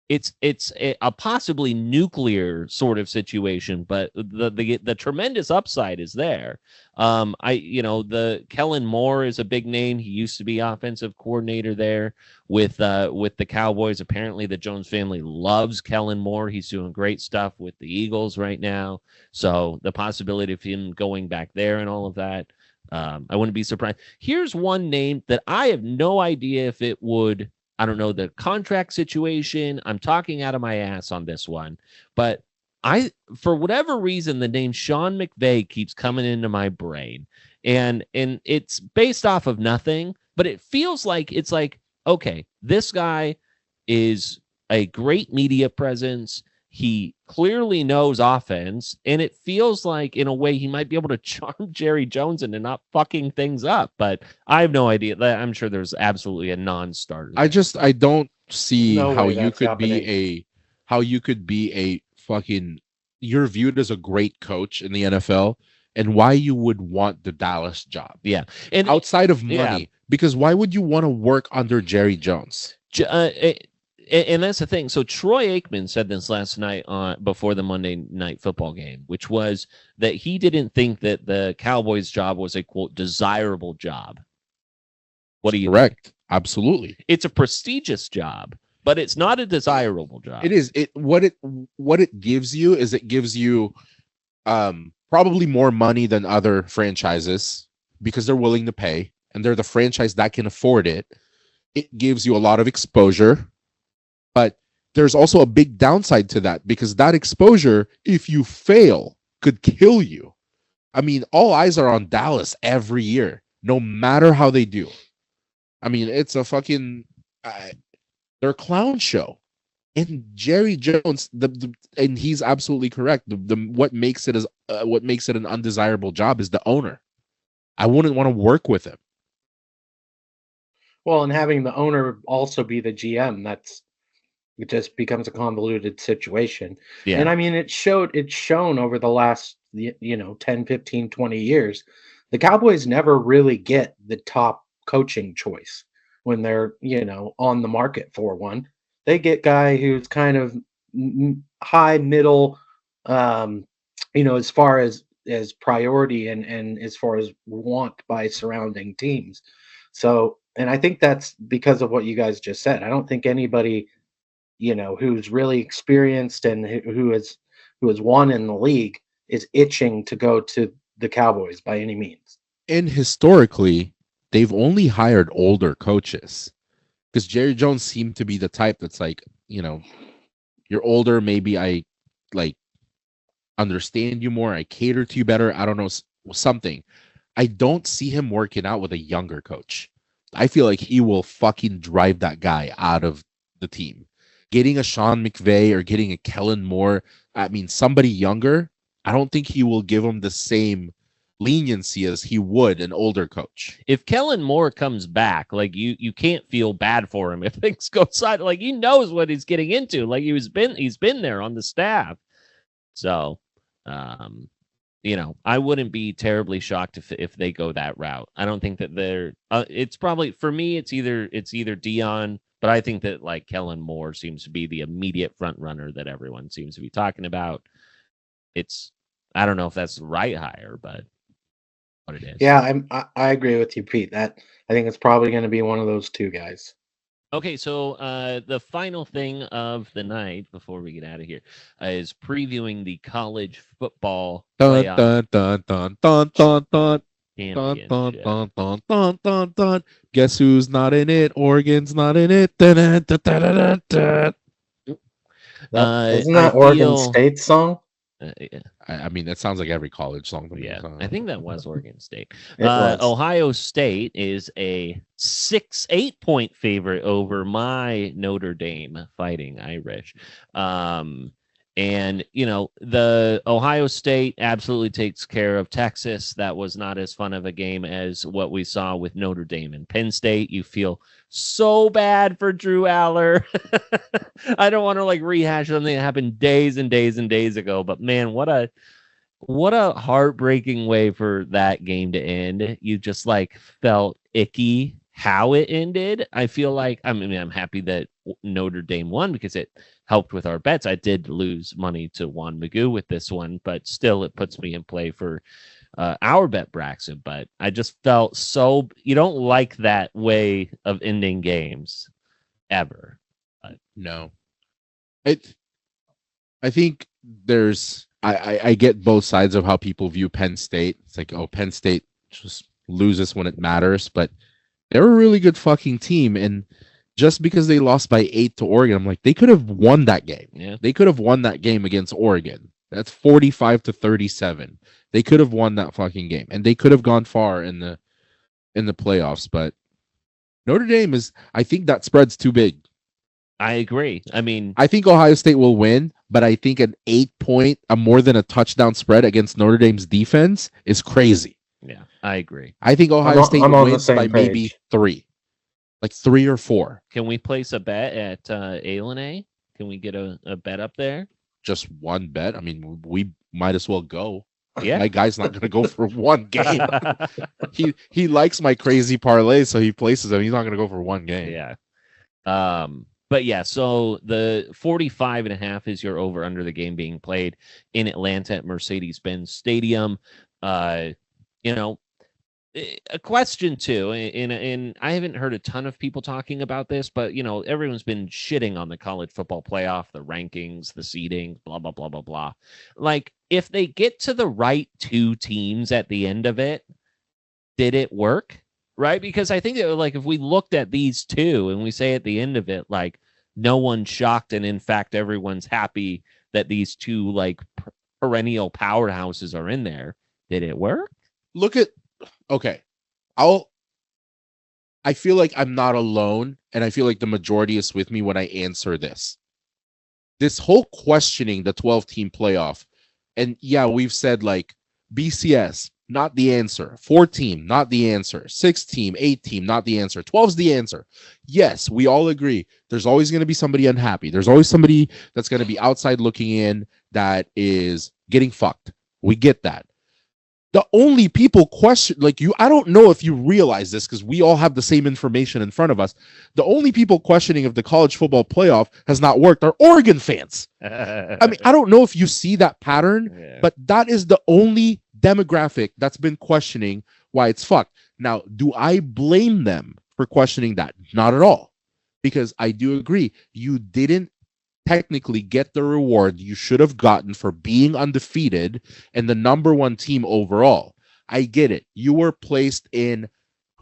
it's a possibly nuclear sort of situation, but the tremendous upside is there. The Kellen Moore is a big name. He used to be offensive coordinator there with the Cowboys. Apparently the Jones family loves Kellen Moore. He's doing great stuff with the Eagles right now. So the possibility of him going back there and all of that, I wouldn't be surprised. Here's one name that I have no idea if it would, I don't know the contract situation. I'm talking out of my ass on this one, but for whatever reason, the name Sean McVay keeps coming into my brain, and it's based off of nothing, but it feels like it's like, okay, this guy is a great media presence. He clearly knows offense, and it feels like in a way he might be able to charm Jerry Jones into not fucking things up, but I have no idea. I'm sure there's absolutely a non-starter. I don't see how you could happening. be a fucking, you're viewed as a great coach in the NFL, and why you would want the Dallas job. Yeah. And outside of money, because why would you want to work under Jerry Jones? And that's the thing. So Troy Aikman said this last night before the Monday Night Football game, which was that he didn't think that the Cowboys job was a, quote, desirable job. What do you Correct. think? Absolutely. It's a prestigious job, but it's not a desirable job. It is. What it gives you is it gives you probably more money than other franchises because they're willing to pay and they're the franchise that can afford it. It gives you a lot of exposure. But there's also a big downside to that because that exposure, if you fail, could kill you. I mean, all eyes are on Dallas every year, no matter how they do. I mean, it's a fucking they're a clown show. And Jerry Jones, and he's absolutely correct. What makes it an undesirable job is the owner. I wouldn't want to work with him. Well, and having the owner also be the GM, it just becomes a convoluted situation. Yeah. And I mean, it's shown over the last, 10, 15, 20 years, the Cowboys never really get the top coaching choice when they're, on the market for one. They get guy who's kind of high middle, as far as priority and as far as want by surrounding teams. So, and I think that's because of what you guys just said. I don't think anybody, who's really experienced and who has won in the league is itching to go to the Cowboys by any means. And historically, they've only hired older coaches because Jerry Jones seemed to be the type that's like, you're older. Maybe I like understand you more. I cater to you better. I don't know, something. I don't see him working out with a younger coach. I feel like he will fucking drive that guy out of the team. Getting a Sean McVay or getting a Kellen Moore, somebody younger, I don't think he will give him the same leniency as he would an older coach. If Kellen Moore comes back, like you can't feel bad for him if things go side. Like he knows what he's getting into. Like he's been there on the staff. So, I wouldn't be terribly shocked if they go that route. I don't think that they're. It's probably for me. It's either Deion, but I think that like Kellen Moore seems to be the immediate front runner that everyone seems to be talking about. I don't know if that's the right hire, but what it is. Yeah, I agree with you, Pete. That I think it's probably going to be one of those two guys. Okay, so the final thing of the night before we get out of here is previewing the college football playoff championship. Guess who's not in it? Oregon's not in it. Isn't that Oregon State's song? Yeah. That sounds like every college song. Yeah, I think that was Oregon State. Was. Ohio State is a 8 point favorite over my Notre Dame Fighting Irish. And, the Ohio State absolutely takes care of Texas. That was not as fun of a game as what we saw with Notre Dame and Penn State. You feel so bad for Drew Aller. I don't want to rehash something that happened days and days and days ago, but man, what a heartbreaking way for that game to end. You just felt icky how it ended. I feel like, I'm happy that Notre Dame won because it helped with our bets. I did lose money to Juan Magoo with this one, but still it puts me in play for our bet, Braxton. But I just felt you don't like that way of ending games ever. No. I think I get both sides of how people view Penn State. It's like, Penn State just loses when it matters, but they're a really good fucking team. And just because they lost by 8 to Oregon, I'm like, they could have won that game. Yeah. They could have won that game against Oregon. That's 45-37. They could have won that fucking game, and they could have gone far in the playoffs. But Notre Dame I think that spread's too big. I agree. I think Ohio State will win, but I think an 8-point, more than a touchdown spread against Notre Dame's defense is crazy. Yeah, I agree. I think Ohio State wins by maybe 3. 3 or 4. Can we place a bet at A? Can we get a bet up there? Just one bet? We might as well go. Yeah. My guy's not going to go for one game. He likes my crazy parlay, so he places them. He's not going to go for one game. Yeah. But yeah, so the 45.5 is your over under the game being played in Atlanta at Mercedes-Benz Stadium. A question too, and I haven't heard a ton of people talking about this, but everyone's been shitting on the college football playoff, the rankings, the seeding, blah blah blah blah blah. If they get to the right 2 teams at the end of it, did it work? Right? Because I think that if we looked at these 2 and we say at the end of it, no one's shocked, and in fact everyone's happy that these 2 perennial powerhouses are in there. Did it work? Okay. I feel like I'm not alone, and I feel like the majority is with me when I answer this. This whole questioning the 12-team playoff, and yeah, we've said BCS, not the answer. 4-team, not the answer. 6-team, 8-team, not the answer. 12's the answer. Yes, we all agree. There's always going to be somebody unhappy. There's always somebody that's going to be outside looking in that is getting fucked. We get that. The only people question, like you, I don't know if you realize this because we all have the same information in front of us. The only people questioning if the college football playoff has not worked are Oregon fans. I mean, I don't know if you see that pattern, but that is the only demographic that's been questioning why it's fucked. Now, do I blame them for questioning that? Not at all, because I do agree you didn't technically get the reward you should have gotten for being undefeated and the number one team overall. I get it. You were placed in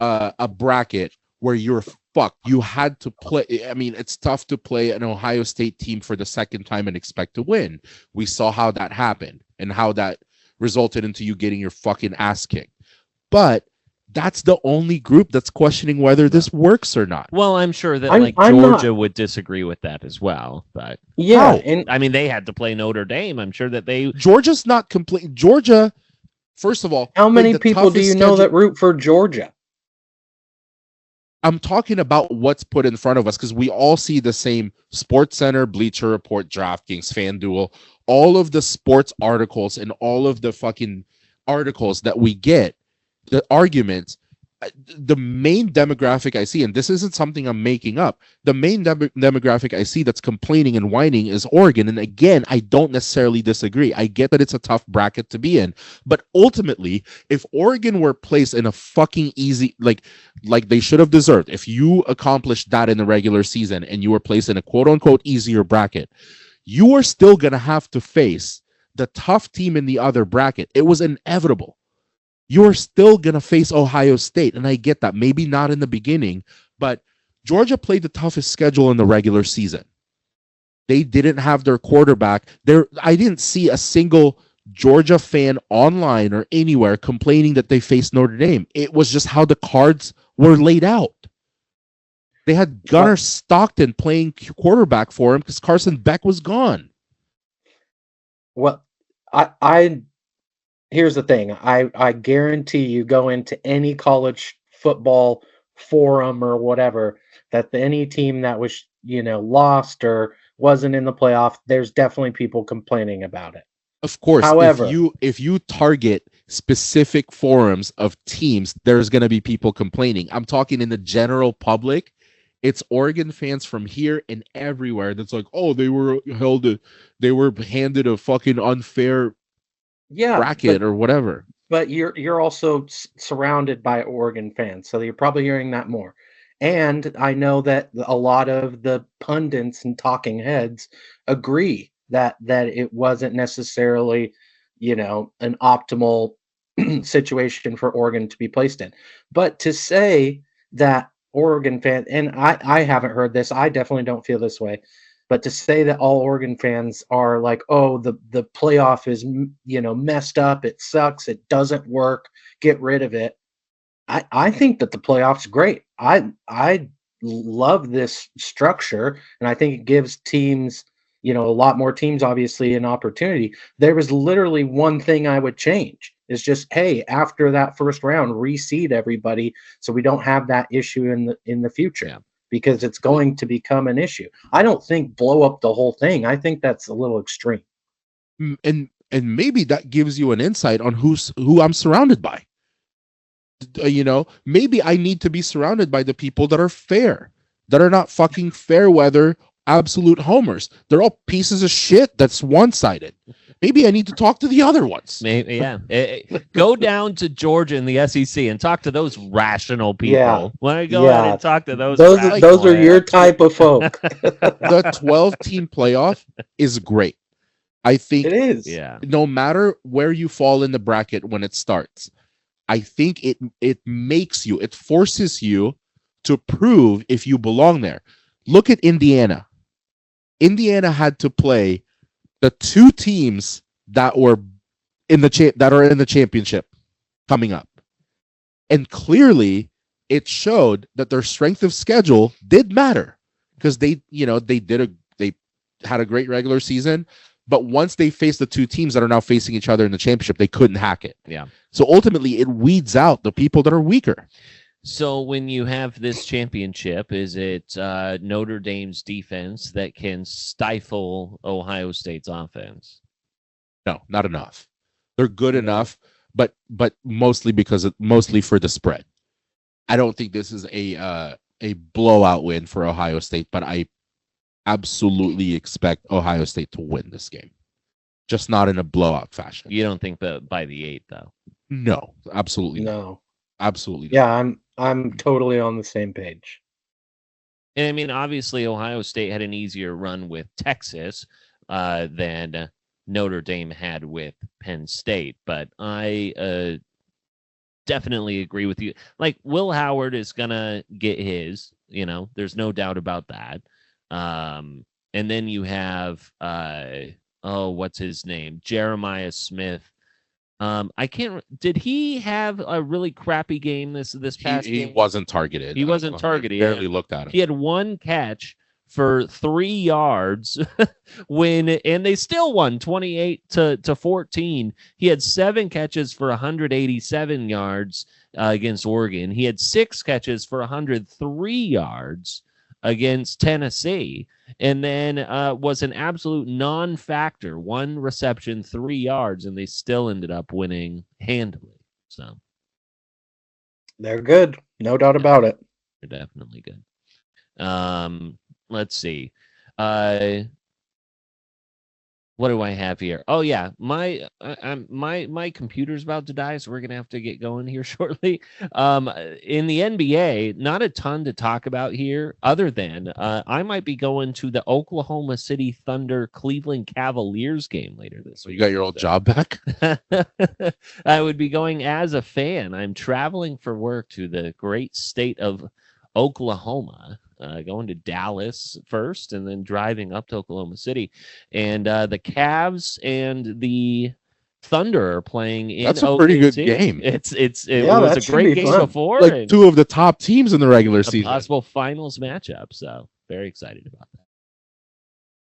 a bracket where you're fucked. You had to play. I mean, it's tough to play an Ohio State team for the second time and expect to win. We saw how that happened and how that resulted into you getting your fucking ass kicked. But that's the only group that's questioning whether this works or not. Well, I'm sure that I'm Georgia not. would disagree with that as well. But Yeah, How? and I mean, they had to play Notre Dame. I'm sure that they. Georgia's not complete. Georgia, first of all, how many the people do toughest you know schedule- that root for Georgia? I'm talking about what's put in front of us because we all see the same Sports Center, Bleacher Report, DraftKings, FanDuel, all of the sports articles and all of the fucking articles that we get, the arguments. The main demographic I see, and this isn't something I'm making up, the main demographic I see that's complaining and whining is Oregon. And again, I don't necessarily disagree. I get that it's a tough bracket to be in, but ultimately, if Oregon were placed in a fucking easy, like they should have deserved, if you accomplished that in the regular season and you were placed in a quote unquote easier bracket, you are still going to have to face the tough team in the other bracket. It was inevitable. You're still going to face Ohio State. And I get that. Maybe not in the beginning, but Georgia played the toughest schedule in the regular season. They didn't have their quarterback. I didn't see a single Georgia fan online or anywhere complaining that they faced Notre Dame. It was just how the cards were laid out. They had Gunnar Stockton playing quarterback for him because Carson Beck was gone. Well, I here's the thing. I guarantee you go into any college football forum or whatever that any team that was, lost or wasn't in the playoff, there's definitely people complaining about it. Of course, however, if you target specific forums of teams, there's going to be people complaining. I'm talking in the general public. It's Oregon fans from here and everywhere that's like, oh, they were handed a fucking unfair bracket or whatever. But you're also surrounded by Oregon fans, so you're probably hearing that more. And I know that a lot of the pundits and talking heads agree that it wasn't necessarily, an optimal situation for Oregon to be placed in. But to say that Oregon fans, and I haven't heard this, I definitely don't feel this way, but to say that all Oregon fans are like, oh, the playoff is, messed up, it sucks, it doesn't work, get rid of it. I think that the playoff's great. I love this structure, and I think it gives teams, a lot more teams, obviously, an opportunity. There was literally one thing I would change. Is just, hey, after that first round, reseed everybody so we don't have that issue in the future. Yeah. Because it's going to become an issue. I don't think blow up the whole thing. I think that's a little extreme. And maybe that gives you an insight on who I'm surrounded by. Maybe I need to be surrounded by the people that are fair, that are not fucking fair weather absolute homers. They're all pieces of shit that's one-sided. Maybe I need to talk to the other ones. Maybe, yeah. Go down to Georgia in the SEC and talk to those rational people. Yeah. Why don't you go ahead and talk to those? Those are your type of folk. The 12-team playoff is great. I think it is. Yeah. No matter where you fall in the bracket when it starts, I think it forces you to prove if you belong there. Look at Indiana. Indiana had to play the two teams that were in the championship coming up. And clearly it showed that their strength of schedule did matter because they had a great regular season, but once they faced the two teams that are now facing each other in the championship, they couldn't hack it. Yeah. So ultimately it weeds out the people that are weaker. So when you have this championship, is it Notre Dame's defense that can stifle Ohio State's offense? No, not enough. They're good enough, but mostly mostly for the spread. I don't think this is a blowout win for Ohio State, but I absolutely expect Ohio State to win this game, just not in a blowout fashion. You don't think that by the 8, though? No, absolutely not. No. Absolutely not. Yeah, I'm totally on the same page. And I mean, obviously, Ohio State had an easier run with Texas than Notre Dame had with Penn State, but I definitely agree with you. Like, Will Howard is gonna get his, there's no doubt about that. And then you have what's his name? Jeremiah Smith. Did he have a really crappy game this past game? He wasn't targeted. He wasn't targeted. I barely looked at him. He had one catch for 3 yards and they still won 28-14. He had 7 catches for 187 yards against Oregon. He had 6 catches for 103 yards against Tennessee, and then was an absolute non-factor. 1 reception, 3 yards, and they still ended up winning handily. So They're good, no doubt about it. they're definitely good. Let's see. What do I have here? Oh yeah, my computer's about to die, so we're gonna have to get going here shortly. In the NBA, not a ton to talk about here, other than I might be going to the Oklahoma City Thunder Cleveland Cavaliers game later this So week. you got your old job back? I would be going as a fan. I'm traveling for work to the great state of Oklahoma. Going to Dallas first and then driving up to Oklahoma City. And the Cavs and the Thunder are playing in That's a pretty good OKC. game. It Yeah, was that a should great be game fun. before. Like and 2 of the top teams in the regular a season. possible finals matchup. So very excited about that.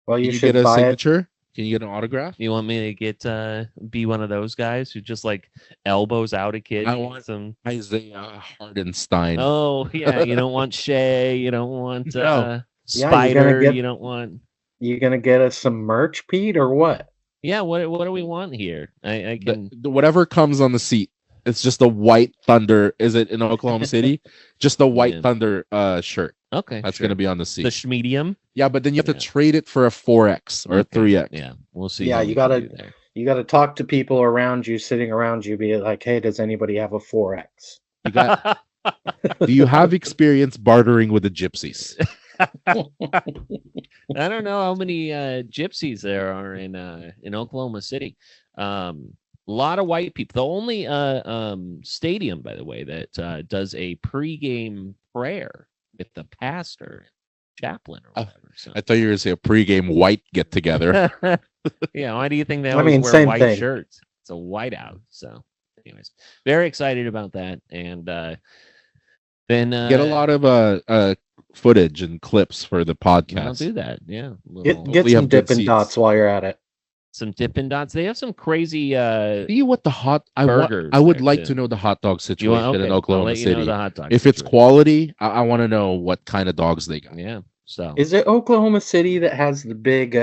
Well, Can you you should get a buy it. signature? Can you get an autograph? You want me to get be one of those guys who just like elbows out a kid? I want some. Isaiah Hardenstein. Oh yeah, you don't want Shea. You don't want No. Yeah, you're Spider. gonna get- You don't want. You gonna get us some merch, Pete, or what? Yeah, what do we want here? I can. Whatever comes on the seat. It's just a white Thunder. Is it in Oklahoma City? Just a white Yeah. Thunder shirt. Okay, That's sure. going to be on the seat. The medium. Yeah, but then you have to Yeah. trade it for a 4X or a 3X. Yeah, we'll see. Yeah, what you we can gotta- do there. You got to talk to people around you, sitting around you, be like, "Hey, does anybody have a 4X?" You got, do you have experience bartering with the gypsies? I don't know how many gypsies there are in Oklahoma City. A lot of white people. The only stadium, by the way, that does a pregame prayer with the pastor, chaplain, or whatever. So. I thought you were going to say a pregame white get together. Yeah, why do you think they I always mean, wear same white thing. shirts? It's a whiteout. So, anyways, very excited about that. And then Get a lot of footage and clips for the I'll podcast. do that. Yeah, Get Hopefully you some have good Dippin' seats. Dots while you're at it. some Dippin' Dots. They have some crazy. See what the Burgers I would there, like too. to know the hot dog You situation want, okay, in I'll Oklahoma let you City. know the hot dog. If it's situation. quality, I want to know what kind of dogs they got. Yeah. So Is it Oklahoma City that has the big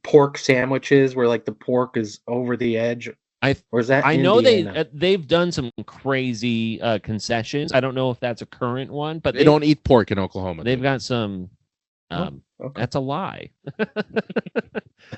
pork sandwiches where like the pork is over the edge? Or is that I know Indiana? they've done some crazy concessions. I don't know if that's a current one, but They don't eat pork in Oklahoma. They've got some. Okay. That's a lie.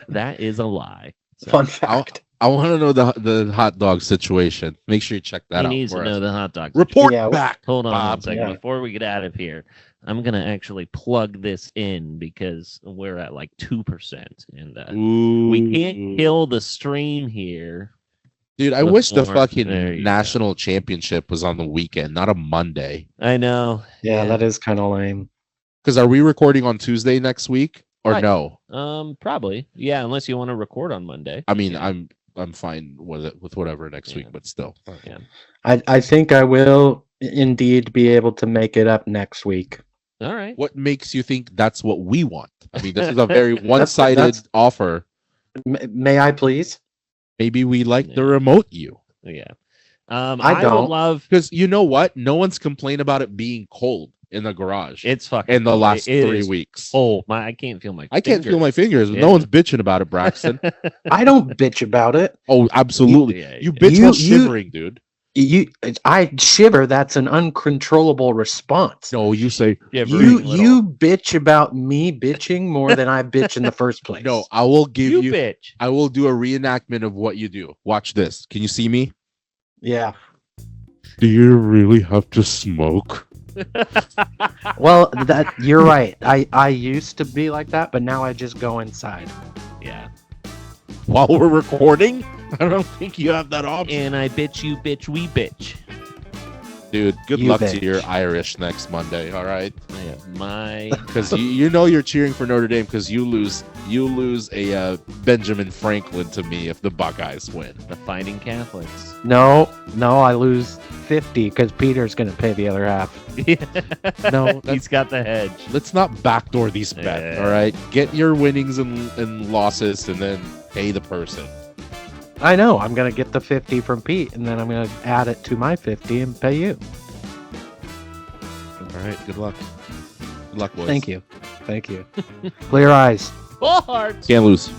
That is a lie. So Fun fact. I want to know the hot dog situation. Make sure you check that he out. needs for to us. know the hot dog. Report Yeah, back. Hold on Bob. one second. Yeah. Before we get out of here, I'm gonna actually plug this in because we're at like 2%, and we can't kill the stream here. Dude, I wish the before- there fucking you national championship was on the weekend, not a Monday. I know. Yeah, that is kind of lame. Because are we recording on Tuesday next week or Right. no? Probably. Yeah, unless you want to record on Monday. I mean, Yeah. I'm fine with it, with whatever next week, Yeah. but still. Yeah. I think I will indeed be able to make it up next week. All right. What makes you think that's what we want? I mean, this is a very one-sided that's- offer. May I please? Maybe we like the Yeah. remote you. Yeah. I don't. would love. Because you know what? No one's complained about it being cold in the garage It's fucking in the cold. last It 3 is weeks. cold. I can't feel my. I can't feel my fingers. Yeah. No one's bitching about it, Braxton. I don't bitch about it. Oh, absolutely. Yeah, You yeah. bitch while You- shivering, dude. I shiver. That's an uncontrollable response. No, you say Yeah, You bitch about me bitching more than I bitch in the first place. no. I will give you you. bitch. I will do a reenactment of what you do. Watch this. Can you see me? Yeah. Do you really have to smoke? Well, that you're right. I used to be like that, but now I just go inside. Yeah. While we're recording, I don't think you have that option. And I bitch, you bitch, we bitch. Dude, good You luck bitch. to your Irish next Monday. All right, I have my. because you know you're cheering for Notre Dame because you lose a Benjamin Franklin to me if the Buckeyes win. The Fighting Catholics. No, I lose 50 because Peter's going to pay the other half. No, He's got the hedge. Let's not backdoor these bets. Yeah. All right, get your winnings and losses and then pay the person. I know. I'm going to get the 50 from Pete, and then I'm going to add it to my 50 and pay you. All right, good luck. Good luck, boys. Thank you. Clear eyes. Full hearts. Can't lose.